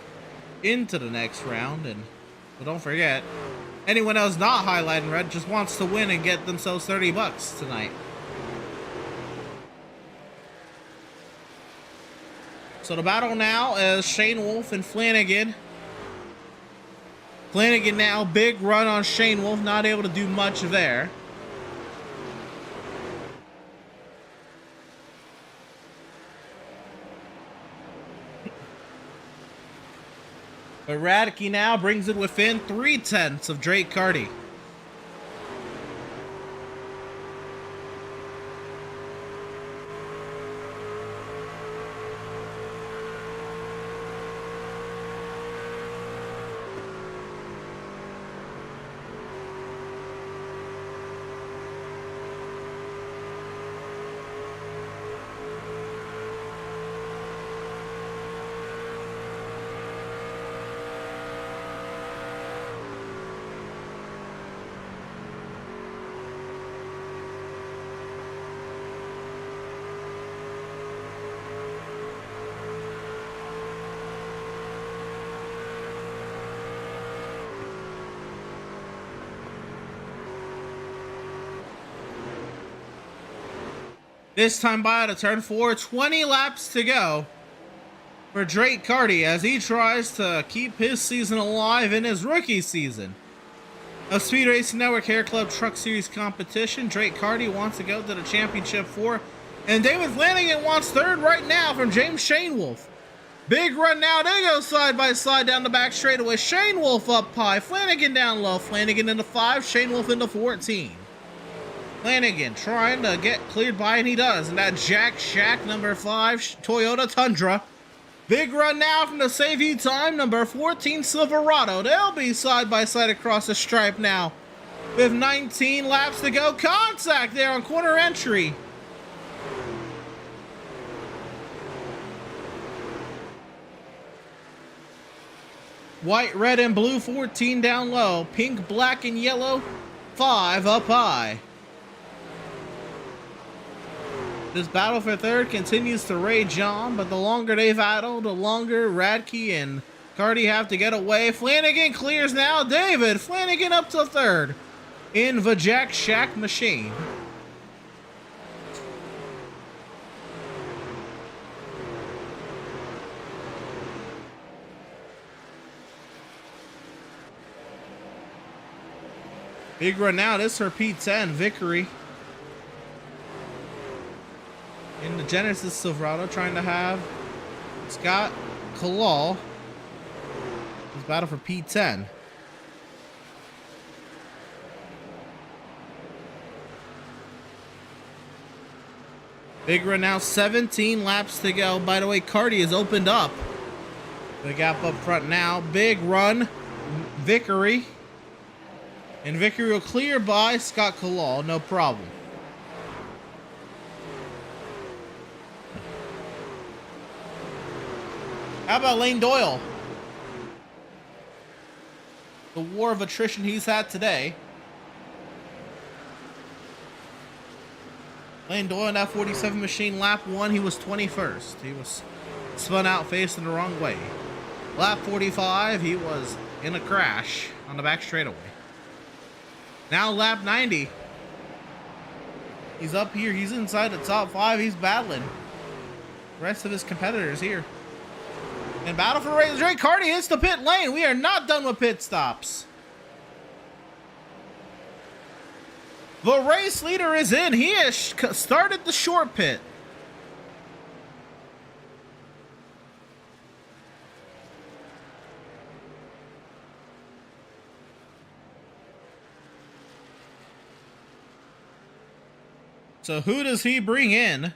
into the next round. And but don't forget, anyone else not highlighted in red just wants to win and get themselves $30 tonight. So the battle now is Shane Wolf and Flanagan. Flanagan now, big run on Shane Wolf, not able to do much there. But Radke now brings it within 3/10 of Drake Carty. This time by to turn 4, 20 laps to go for Drake Carty as he tries to keep his season alive in his rookie season. A Speed Racing Network HairClub Truck Series competition. Drake Carty wants to go to the championship 4. And David Flanagan wants 3rd right now from James Shane Wolf. Big run now. They go side by side down the back straightaway. Shane Wolf up high. Flanagan down low. Flanagan into 5. Shane Wolf into 14. Flanagan trying to get cleared by, and he does. And that Jack Shack number 5 Toyota Tundra Big run now from the safety time, number 14 Silverado. They'll be side by side across the stripe now with 19 laps to go. Contact there on corner entry. White, red, and blue, 14 down low. Pink, black, and yellow, 5 up high. This battle for third continues to rage on, but the longer they battle, the longer Radke and Carty have to get away. Flanagan clears now. David Flanagan up to third in the Jack Shack machine. Big run now. This is her P10 Vickery in the Genesis Silverado, trying to have Scott Kalal. His battle for P10. Big run now, 17 laps to go. By the way, Carty has opened up the gap up front now. Big run, Vickery. And Vickery will clear by Scott Kalal, no problem. How about Lane Doyle? The war of attrition he's had today. Lane Doyle in that 47 machine, lap 1, he was 21st. He was spun out facing the wrong way. Lap 45, he was in a crash on the back straightaway. Now lap 90. He's up here, he's inside the top 5, he's battling the rest of his competitors here. And battle for the race, Drake Carty hits the pit lane. We are not done with pit stops. The race leader is in. He has started the short pit. So who does he bring in?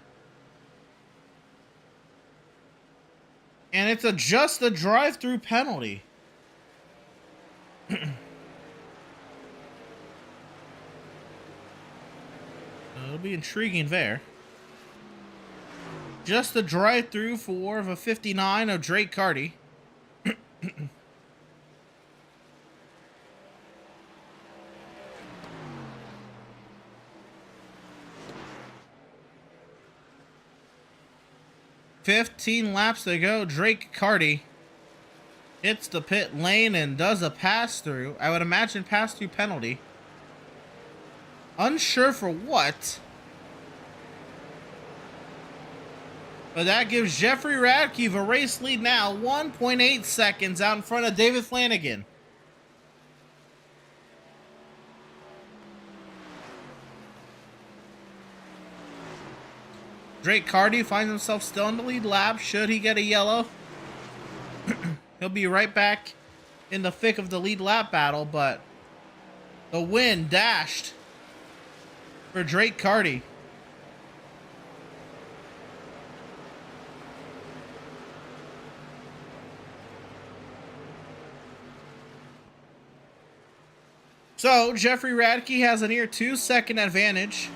And it's just a drive-through penalty. It'll be intriguing there. Just a drive-through for the 59 of Drake Carty. 15 laps to go. Drake Carty hits the pit lane and does a pass-through. I would imagine pass-through penalty. Unsure for what. But that gives Jeffrey Radke the race lead now. 1.8 seconds out in front of David Flanagan. Drake Carty finds himself still in the lead lap. Should he get a yellow, he'll be right back in the thick of the lead lap battle, but the win dashed for Drake Carty. So Jeffrey Radke has a near 2-second advantage.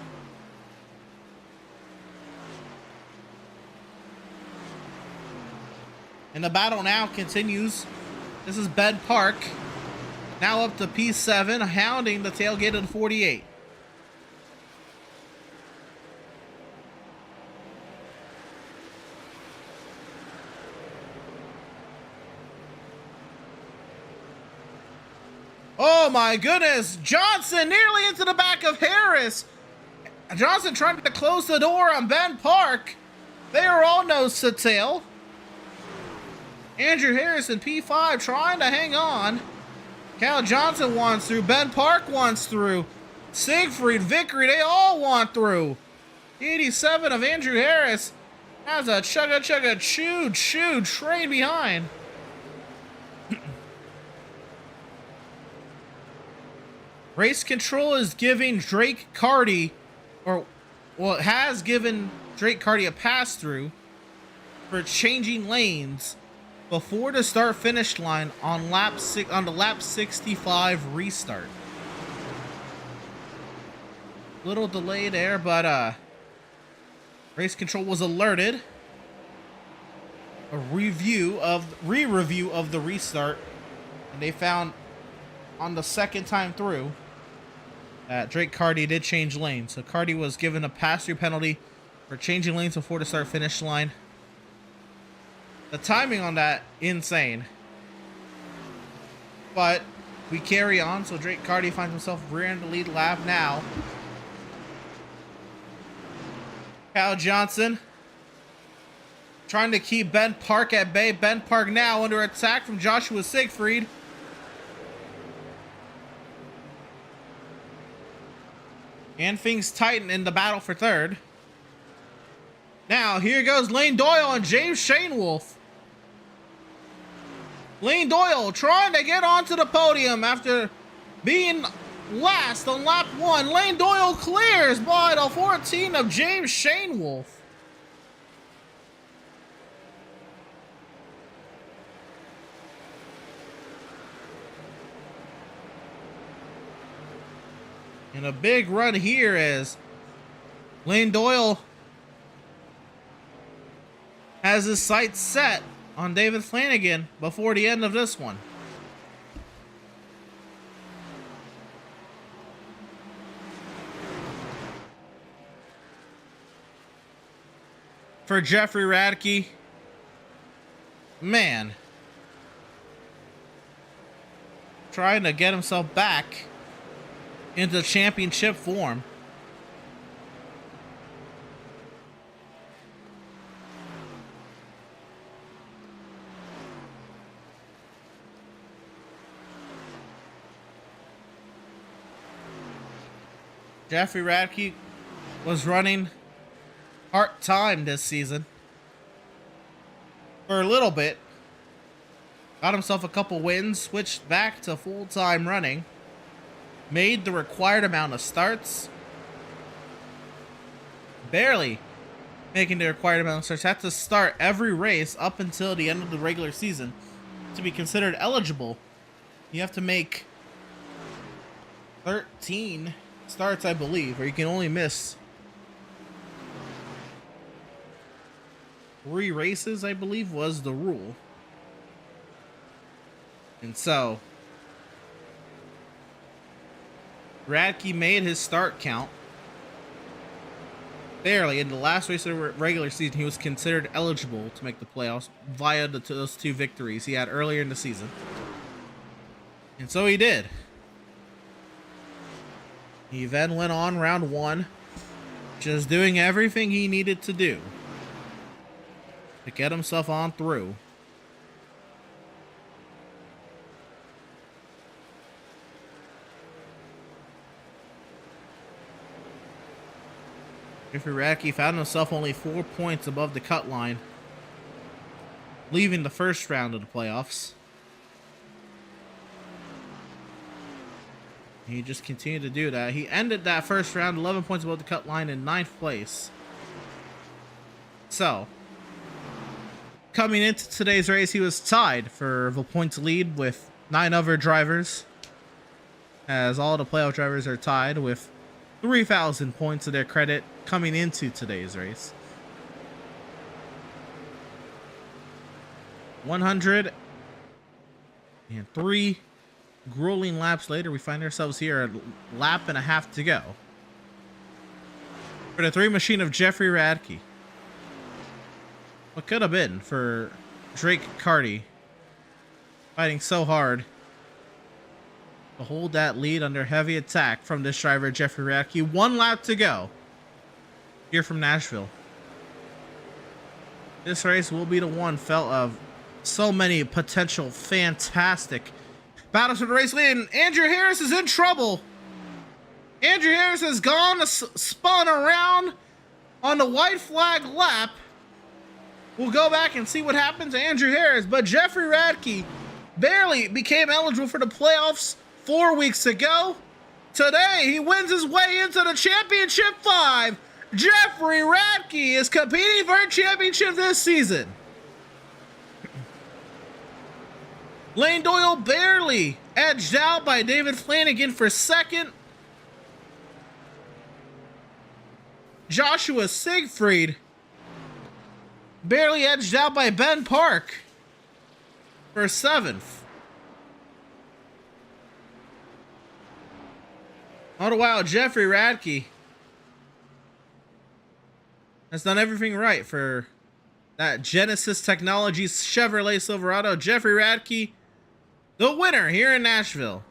And the battle now continues. This is Bed Park. Now up to P7, hounding the tailgate of the 48. Oh my goodness! Johnson nearly into the back of Harris. Johnson trying to close the door on Ben Park. They are all nose to tail. Andrew Harris in P5 trying to hang on. Cal Johnson wants through. Ben Park wants through. Siegfried, Vickery, they all want through. 87 of Andrew Harris has a chugga train behind. Race control is giving Drake Carty, or well, it has given Drake Carty a pass through. for changing lanes before the start finish line on the lap 65 restart. Little delay there, but race control was alerted. A re-review of the restart, and they found on the second time through that Drake Carty did change lanes. So Carty was given a pass-through penalty for changing lanes before the start finish line. The timing on that, insane. But we carry on, so Drake Carty finds himself rear-end the lead lap now. Kyle Johnson trying to keep Ben Park at bay. Ben Park now under attack from Joshua Siegfried. And things tighten in the battle for third. Now, here goes Lane Doyle and James Shanewolf. Lane Doyle trying to get onto the podium after being last on lap 1. Lane Doyle clears by the 14 of James Shanewolf. And a big run here as Lane Doyle has his sights set on David Flanagan before the end of this one. For Jeffrey Radke, man, trying to get himself back into championship form. Jeffrey Radke was running part-time this season for a little bit. Got himself a couple wins, switched back to full-time running. Made the required amount of starts. Barely making the required amount of starts. Had to start every race up until the end of the regular season to be considered eligible. You have to make 13 starts, I believe, or you can only miss 3 races, I believe, was the rule. And so Radke made his start count. Barely. In the last race of the regular season, he was considered eligible to make the playoffs via those 2 victories he had earlier in the season. And so he did. He then went on round 1, just doing everything he needed to do to get himself on through. Jeffrey Radke found himself only 4 points above the cut line, leaving the first round of the playoffs. He just continued to do that. He ended that first round 11 points above the cut line in 9th place. So, coming into today's race, he was tied for the points lead with 9 other drivers, as all the playoff drivers are tied with 3,000 points to their credit coming into today's race. 103 grueling laps later, we find ourselves here a lap and a half to go for the 3 machine of Jeffrey Radke. What could have been for Drake Carty fighting so hard to hold that lead under heavy attack from this driver, Jeffrey Radke. 1 lap to go here from Nashville. This race will be the one felt of so many potential fantastic battles for the race lead. And Andrew Harris is in trouble. Andrew Harris has spun around on the white flag lap. We'll go back and see what happens to Andrew Harris. But Jeffrey Radke barely became eligible for the playoffs 4 weeks ago. Today, he wins his way into the championship 5. Jeffrey Radke is competing for a championship this season. Lane Doyle barely edged out by David Flanagan for second. Joshua Siegfried barely edged out by Ben Park for seventh. All the while, Jeffrey Radke has done everything right for that Genesis Technologies Chevrolet Silverado. Jeffrey Radke, the winner here in Nashville.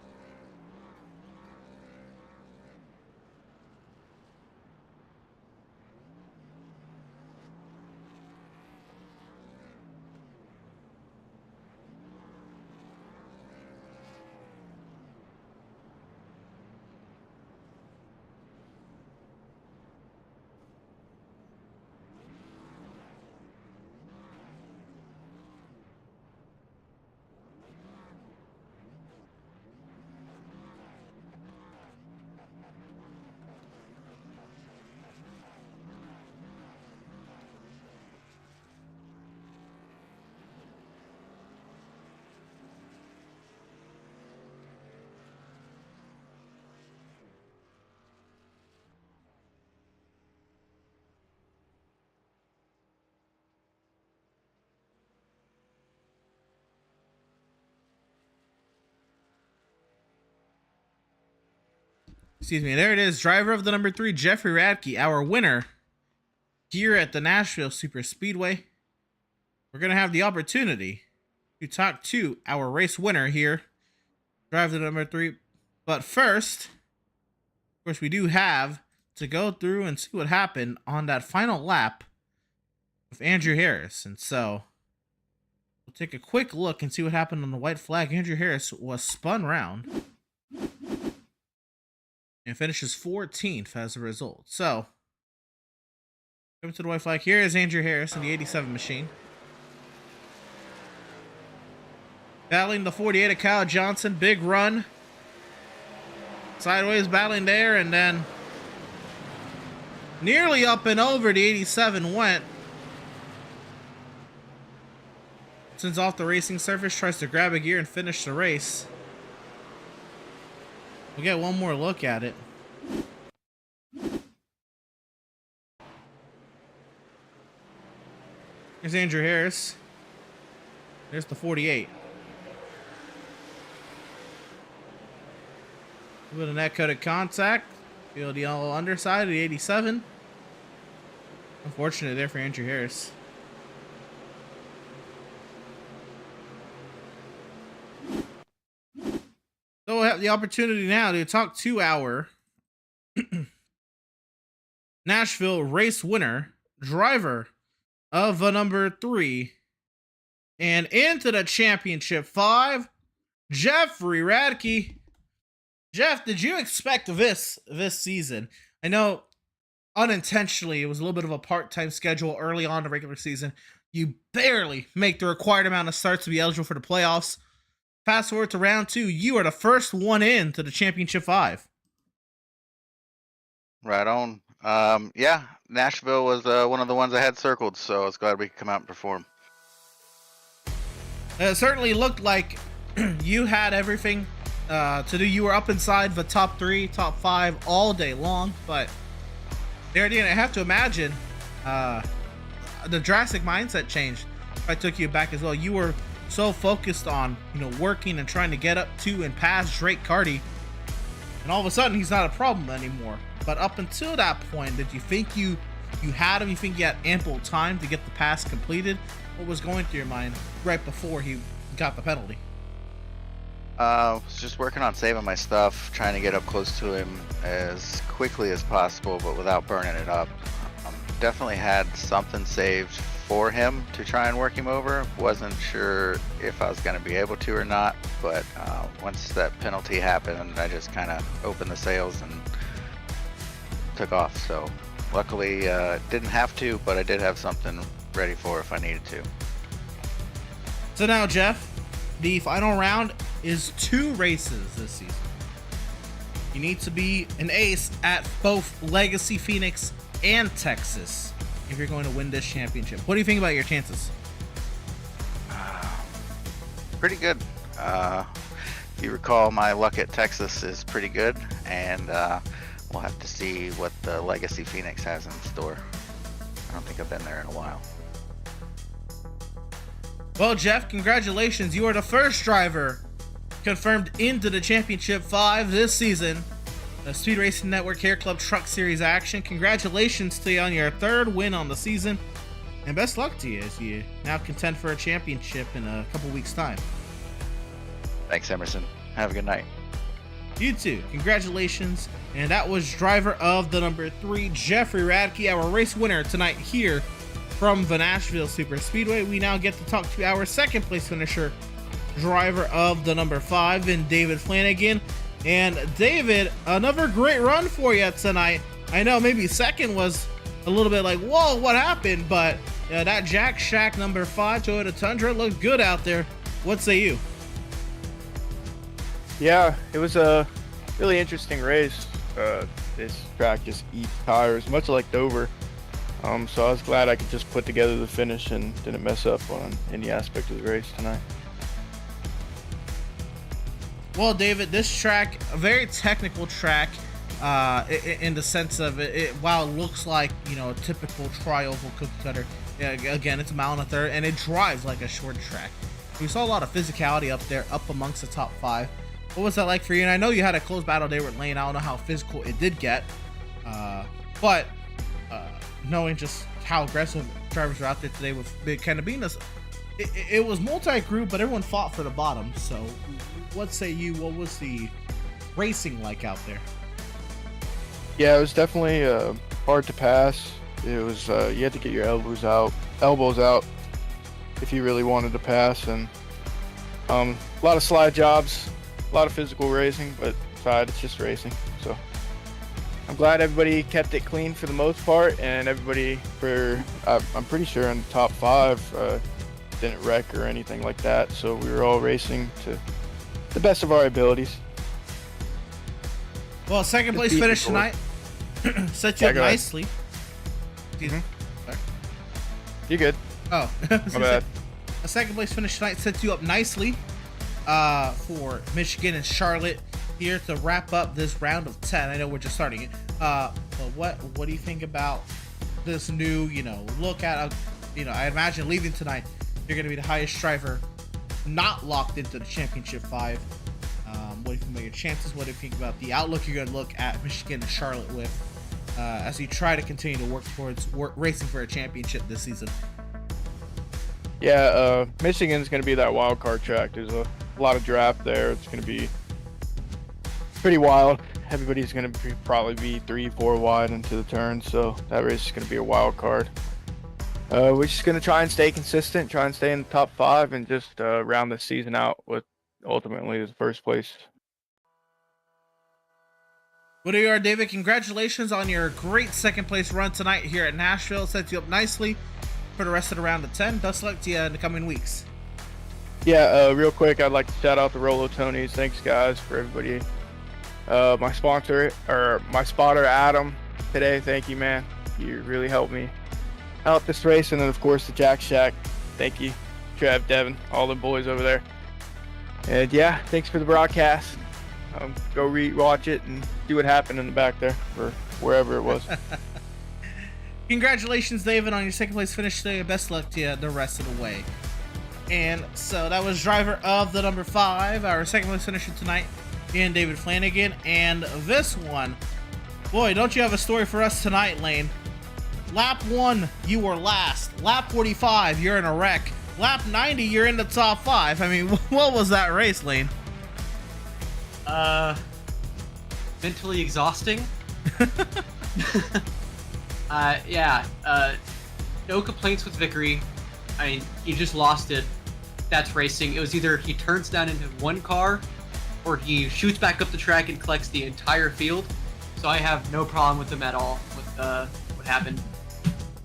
Excuse me, there it is. Driver of the number 3, Jeffrey Radke, our winner here at the Nashville Super Speedway. We're going to have the opportunity to talk to our race winner here, driver of the number 3. But first, of course, we do have to go through and see what happened on that final lap with Andrew Harris. And so we'll take a quick look and see what happened on the white flag. Andrew Harris was spun round and finishes 14th as a result. So, coming to the white flag, here is Andrew Harris in the 87 machine. Battling the 48 of Kyle Johnson. Big run. Sideways battling there, and then nearly up and over the 87 went. Since off the racing surface, tries to grab a gear and finish the race. We'll get one more look at it. Here's Andrew Harris. There's the 48. A bit of net-coated contact. Feel the yellow underside of the 87. Unfortunate there for Andrew Harris. So we'll have the opportunity now to talk to our Nashville race winner, driver of the number 3, and into the championship 5, Jeffrey Radke. Jeff, did you expect this season? I know unintentionally it was a little bit of a part-time schedule early on in the regular season. You barely make the required amount of starts to be eligible for the playoffs. Fast forward to round 2, you are the first one in to the championship 5. Right on. Yeah, Nashville was one of the ones I had circled, so I was glad we could come out and perform. It certainly looked like you had everything to do. You were up inside the top 3, top 5 all day long, but there again, I have to imagine the drastic mindset change I took you back as well. You were so focused on, working and trying to get up to and past Drake Carty, and all of a sudden he's not a problem anymore. But up until that point, did you think you had him? You think you had ample time to get the pass completed? What was going through your mind right before he got the penalty? I was just working on saving my stuff, trying to get up close to him as quickly as possible, but without burning it up. Definitely had something saved for him to try and work him over. Wasn't sure if I was going to be able to or not, but once that penalty happened, I just kind of opened the sails and took off. So luckily didn't have to, but I did have something ready for if I needed to. So now, Jeff, the final round is 2 races this season. You need to be an ace at both Legacy Phoenix and Texas if you're going to win this championship. What do you think about your chances? Pretty good. If you recall, my luck at Texas is pretty good, and we'll have to see what the Legacy Phoenix has in store. I don't think I've been there in a while. Well, Jeff, congratulations. You are the first driver confirmed into the Championship 5 this season. The Speed Racing Network HairClub Truck Series action. Congratulations to you on your 3rd win on the season. And best luck to you as you now contend for a championship in a couple weeks' time. Thanks, Emerson. Have a good night. You too. Congratulations. And that was driver of the number 3, Jeffrey Radke, our race winner tonight here from the Nashville Super Speedway. We now get to talk to our 2nd place finisher, driver of the number 5, and David Flanagan. And David, another great run for you tonight. I know maybe 2nd was a little bit like, whoa, what happened? But that Jack Shack number 5 Toyota Tundra looked good out there. What say you? Yeah, it was a really interesting race. This track just eats tires, much like Dover. So I was glad I could just put together the finish and didn't mess up on any aspect of the race tonight. Well, David, this track, a very technical track in the sense of it, while it looks like, you know, a typical tri-oval cookie cutter, again, it's a mile and a third, and it drives like a short track. We saw a lot of physicality up there, up amongst the top 5. What was that like for you? And I know you had a close battle there with Lane. I don't know how physical it did get, but knowing just how aggressive drivers were out there today with Big Cannabinus, it was multi-group, but everyone fought for the bottom. So what say you? What was the racing like out there? Yeah, it was definitely hard to pass. It was you had to get your elbows out if you really wanted to pass, and a lot of slide jobs, a lot of physical racing, but aside, it's just racing. So I'm glad everybody kept it clean for the most part, and everybody I'm pretty sure in the top 5 didn't wreck or anything like that. So we were all racing to the best of our abilities. Well, 2nd place finish tonight set you up nicely. Mm-hmm. You good? Oh, my bad. A 2nd place finish tonight sets you up nicely for Michigan and Charlotte here to wrap up this round of 10. I know we're just starting it, but what do you think about this new, look at, I imagine leaving tonight, you're going to be the highest driver not locked into the Championship 5. What do you think about your chances? What do you think about the outlook you're going to look at Michigan and Charlotte with as you try to continue to work towards racing for a championship this season? Yeah, Michigan's going to be that wild card track. There's a lot of draft there. It's going to be pretty wild. Everybody's going to probably be 3-4 wide into the turn, so that race is going to be a wild card. We're just going to try and stay consistent, try and stay in the top 5, and just round the season out with ultimately the 1st place. Well, there you are, David. Congratulations on your great 2nd place run tonight here at Nashville. Sets you up nicely for the rest of the round of 10. Best luck to you in the coming weeks. Yeah, real quick, I'd like to shout out the Rolo Tonys. Thanks, guys, for everybody. My sponsor, or my spotter, Adam, today. Thank you, man. You really helped me out this race. And then, of course, the Jack Shack. Thank you, Trev, Devin, all the boys over there. And yeah, thanks for the broadcast. Go watch it and see what happened in the back there, or wherever it was. Congratulations, David, on your 2nd place finish today. Best luck to you the rest of the way. And so that was driver of the number 5, our 2nd place finisher tonight, and David Flanagan. And this one, boy, don't you have a story for us tonight, Lane? Lap 1, you were last. Lap 45, you're in a wreck. Lap 90, you're in the top 5. I mean, what was that race, Lane? Mentally exhausting. No complaints with Vickery. I mean, he just lost it. That's racing. It was either he turns down into one car or he shoots back up the track and collects the entire field. So I have no problem with him at all with what happened.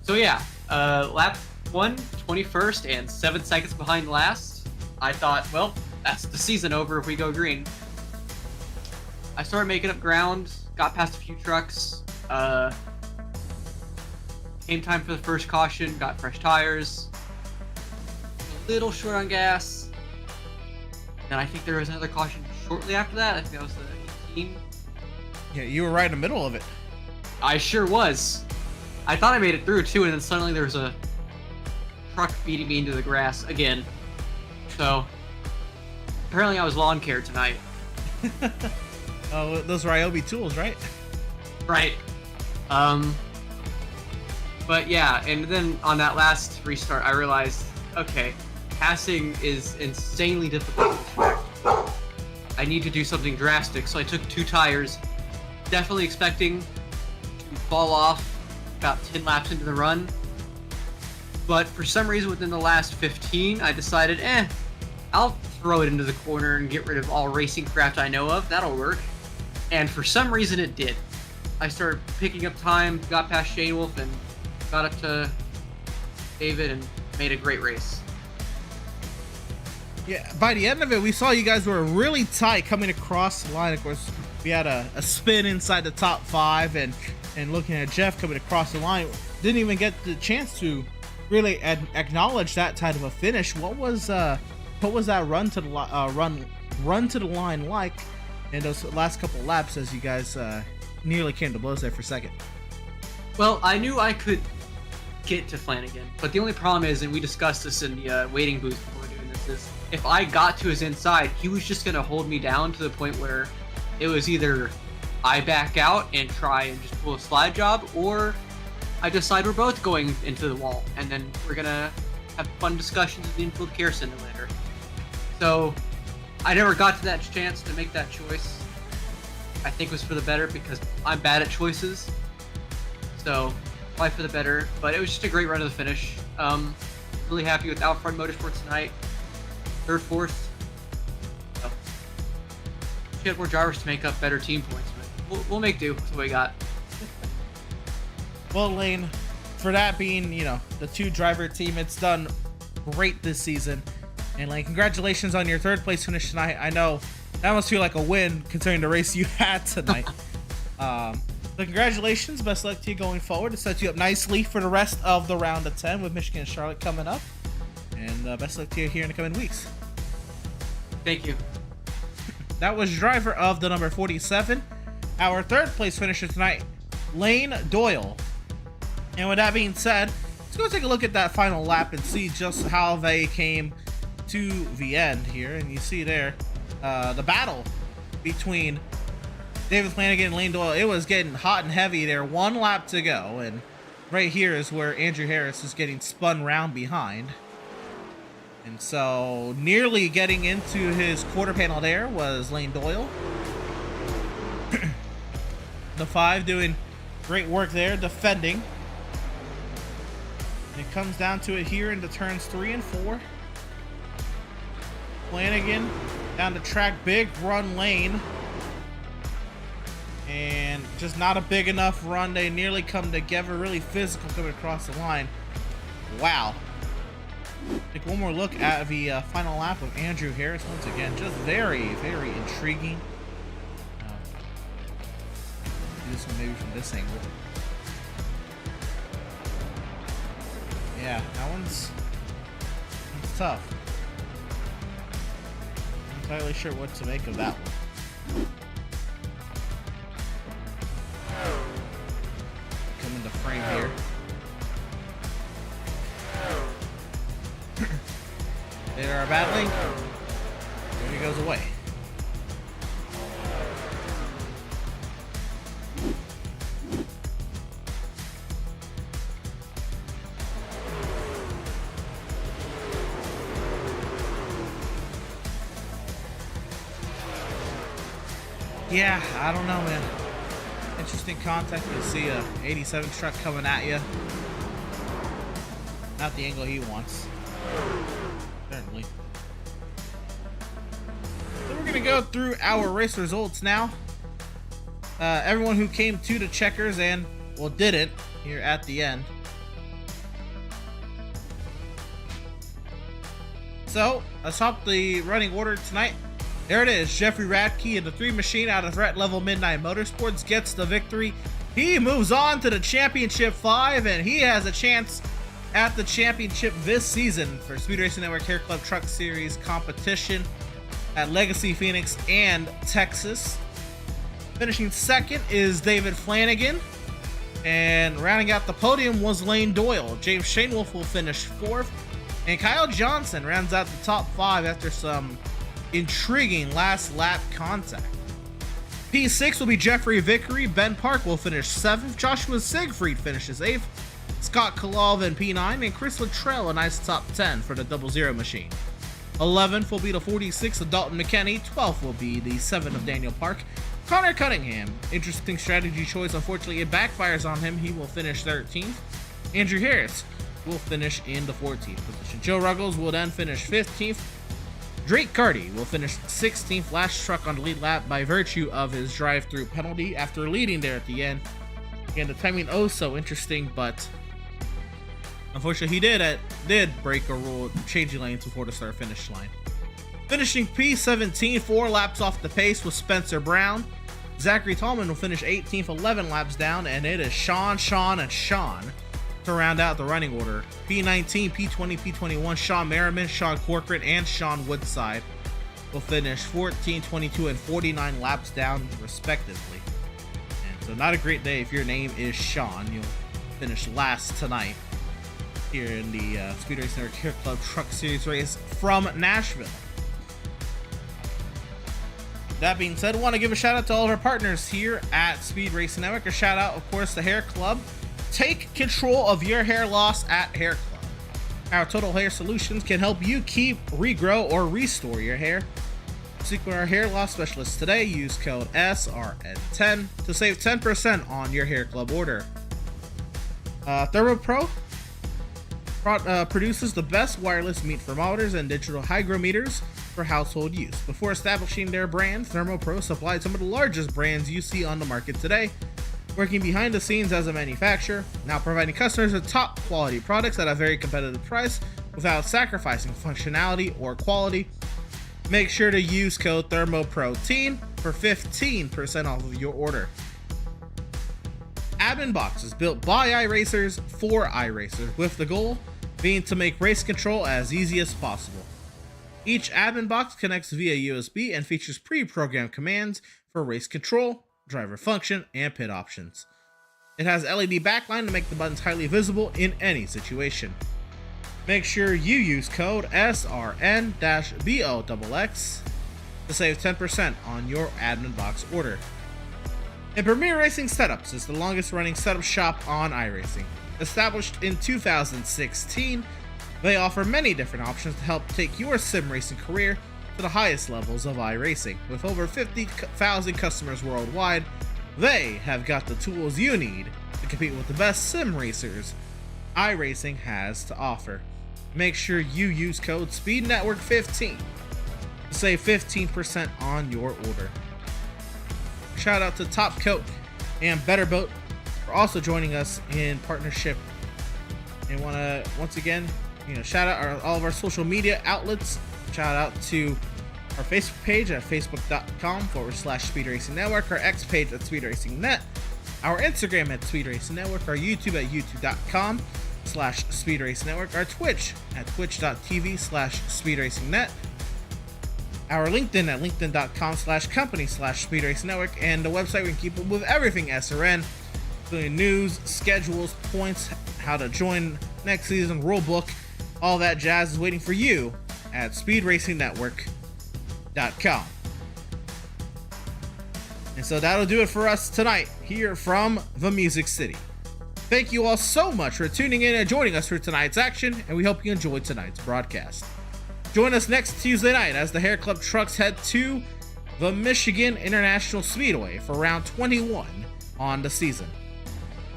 So yeah, lap 1, 21st and 7 seconds behind last. I thought, well, that's the season over if we go green. I started making up ground, got past a few trucks, Came time for the first caution, got fresh tires. A little short on gas. And I think there was another caution shortly after that. I think that was the 18. Yeah, you were right in the middle of it. I sure was. I thought I made it through too, and then suddenly there was a truck beating me into the grass again. So apparently I was lawn care tonight. Oh, those are Ryobi tools, right? Right. But yeah, and then on that last restart, I realized, okay, passing is insanely difficult on this track. I need to do something drastic, so I took 2 tires, definitely expecting to fall off about 10 laps into the run. But for some reason within the last 15, I decided, I'll throw it into the corner and get rid of all racing craft I know of. That'll work. And for some reason it did. I started picking up time, got past Shane Wolf, and got up to David and made a great race. Yeah, by the end of it, we saw you guys were really tight coming across the line. Of course, we had a spin inside the top 5, and looking at Jeff coming across the line, didn't even get the chance to really acknowledge that type of a finish. What was that run to the run to the line like in those last couple laps as you guys nearly came to blows there for second? Well, I knew I could get to Flanagan, but the only problem is, and we discussed this in the waiting booth before doing this, is if I got to his inside, he was just going to hold me down to the point where it was either I back out and try and just pull a slide job, or I decide we're both going into the wall, and then we're going to have fun discussions in the infield care center later. So I never got to that chance to make that choice. I think it was for the better because I'm bad at choices. So probably for the better, but it was just a great run to the finish. Really happy with Outfront Motorsports tonight. 3rd, 4th. So, we had more drivers to make up better team points, but we'll make do with what we got. Well, Lane, for that being, the 2-driver team, it's done great this season. And Lane, congratulations on your 3rd place finish tonight. I know that must feel like a win considering the race you had tonight. So congratulations, best luck to you going forward. It sets you up nicely for the rest of the round of 10 with Michigan and Charlotte coming up. And best luck to you here in the coming weeks. Thank you. That was driver of the number 47. Our 3rd place finisher tonight, Lane Doyle. And with that being said, let's go take a look at that final lap and see just how they came to the end here. And you see there, the battle between David Flanagan and Lane Doyle. It was getting hot and heavy there. 1 lap to go, and right here is where Andrew Harris is getting spun round behind. And so nearly getting into his quarter panel there was Lane Doyle. The 5 doing great work there, defending. And it comes down to it here into turns 3 and 4. Flanagan down the track, big run Lane. And just not a big enough run. They nearly come together, really physical coming across the line. Wow. Take one more look at the final lap of Andrew Harris. Once again, just very, very intriguing. Do this one maybe from this angle. Yeah, that one's tough. I'm not entirely sure what to make of that one. Come into frame here. They are battling. There he goes away. Yeah, I don't know, man. Interesting contact. You see a 87 truck coming at you. Not the angle he wants. Certainly. So we're gonna go through our race results now. Everyone who came to the checkers and, well, didn't here at the end. So let's hop the running order tonight. There it is. Jeffrey Radke in the 3 machine out of Threat Level Midnight Motorsports gets the victory He moves on to the Championship 5, and he has a chance at the championship this season for Speed Racing Network HairClub Truck Series competition at Legacy Phoenix and Texas. Finishing second is David Flanagan, and rounding out the podium was Lane Doyle. James Shanewolf will finish fourth, and Kyle Johnson rounds out the top 5 after some intriguing last lap contact. P6 will be Jeffrey Vickery. Ben Park will finish 7th. Joshua Siegfried finishes 8th. Scott Kalov in P9, and Chris Luttrell a nice top 10 for the 00 machine. 11th will be the 46 of Dalton McKenney. 12th will be the 7 of Daniel Park. Connor Cunningham, interesting strategy choice. Unfortunately, it backfires on him. He will finish 13th. Andrew Harris will finish in the 14th position. Joe Ruggles will then finish 15th. Drake Carty will finish 16th, last truck on the lead lap by virtue of his drive-through penalty after leading there at the end. Again, the timing oh so interesting, but unfortunately he did break a rule changing lanes before the start finish line. Finishing P17, 4 laps off the pace was Spencer Brown. Zachary Tallman will finish 18th, 11 laps down, and it is Sean to round out the running order. P19, P20, P21, Sean Merriman, Sean Corcoran, and Sean Woodside will finish 14, 22, and 49 laps down respectively. And so not a great day if your name is Sean. You'll finish last tonight here in the Speed Racing Network HairClub Truck Series race from Nashville. That being said, I want to give a shout out to all of our partners here at Speed Racing Network. A shout out, of course, to HairClub. Take control of your hair loss at HairClub. Our Total Hair Solutions can help you keep, regrow, or restore your hair. Speak with our hair loss specialist today. Use code SRN10 to save 10% on your HairClub order. ThermoPro produces the best wireless meat thermometers and digital hygrometers for household use. Before establishing their brand, ThermoPro supplied some of the largest brands you see on the market today, working behind the scenes as a manufacturer, now providing customers with top quality products at a very competitive price without sacrificing functionality or quality. Make sure to use code ThermoProtein for 15% off of your order. Admin boxes built by iRacers for iRacers, with the goal being to make race control as easy as possible. Each admin box connects via USB and features pre-programmed commands for race control, driver function, and pit options. It has LED backline to make the buttons highly visible in any situation. Make sure you use code SRN-BOXX to save 10% on your admin box order. And Premier Racing Setups is the longest running setup shop on iRacing. Established in 2016, they offer many different options to help take your sim racing career to the highest levels of iRacing. With over 50,000 customers worldwide, they have got the tools you need to compete with the best sim racers iRacing has to offer. Make sure you use code SpeedNetwork15 to save 15% on your order. Shout out to Top Coat and Better Boat for also joining us in partnership. And want to once again, shout out all of our social media outlets. Shout out to our Facebook page at facebook.com/Speed Racing Network, our X page at Speed Racing Net, our Instagram at Speed Racing Network, our YouTube at youtube.com/Speed Racing Network, our Twitch at twitch.tv/Speed Racing Net, our LinkedIn at linkedin.com/company/Speed Racing Network, and the website we can keep up with everything SRN, including news, schedules, points, how to join next season, rule book, all that jazz is waiting for you at speedracingnetwork.com. And so that'll do it for us tonight here from the Music City. Thank you all so much for tuning in and joining us for tonight's action, and we hope you enjoyed tonight's broadcast. Join us next Tuesday night as the HairClub trucks head to the Michigan International Speedway for round 21 on the season.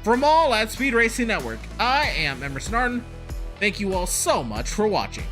From all at Speed Racing Network, I am Emerson Arden. Thank you all so much for watching.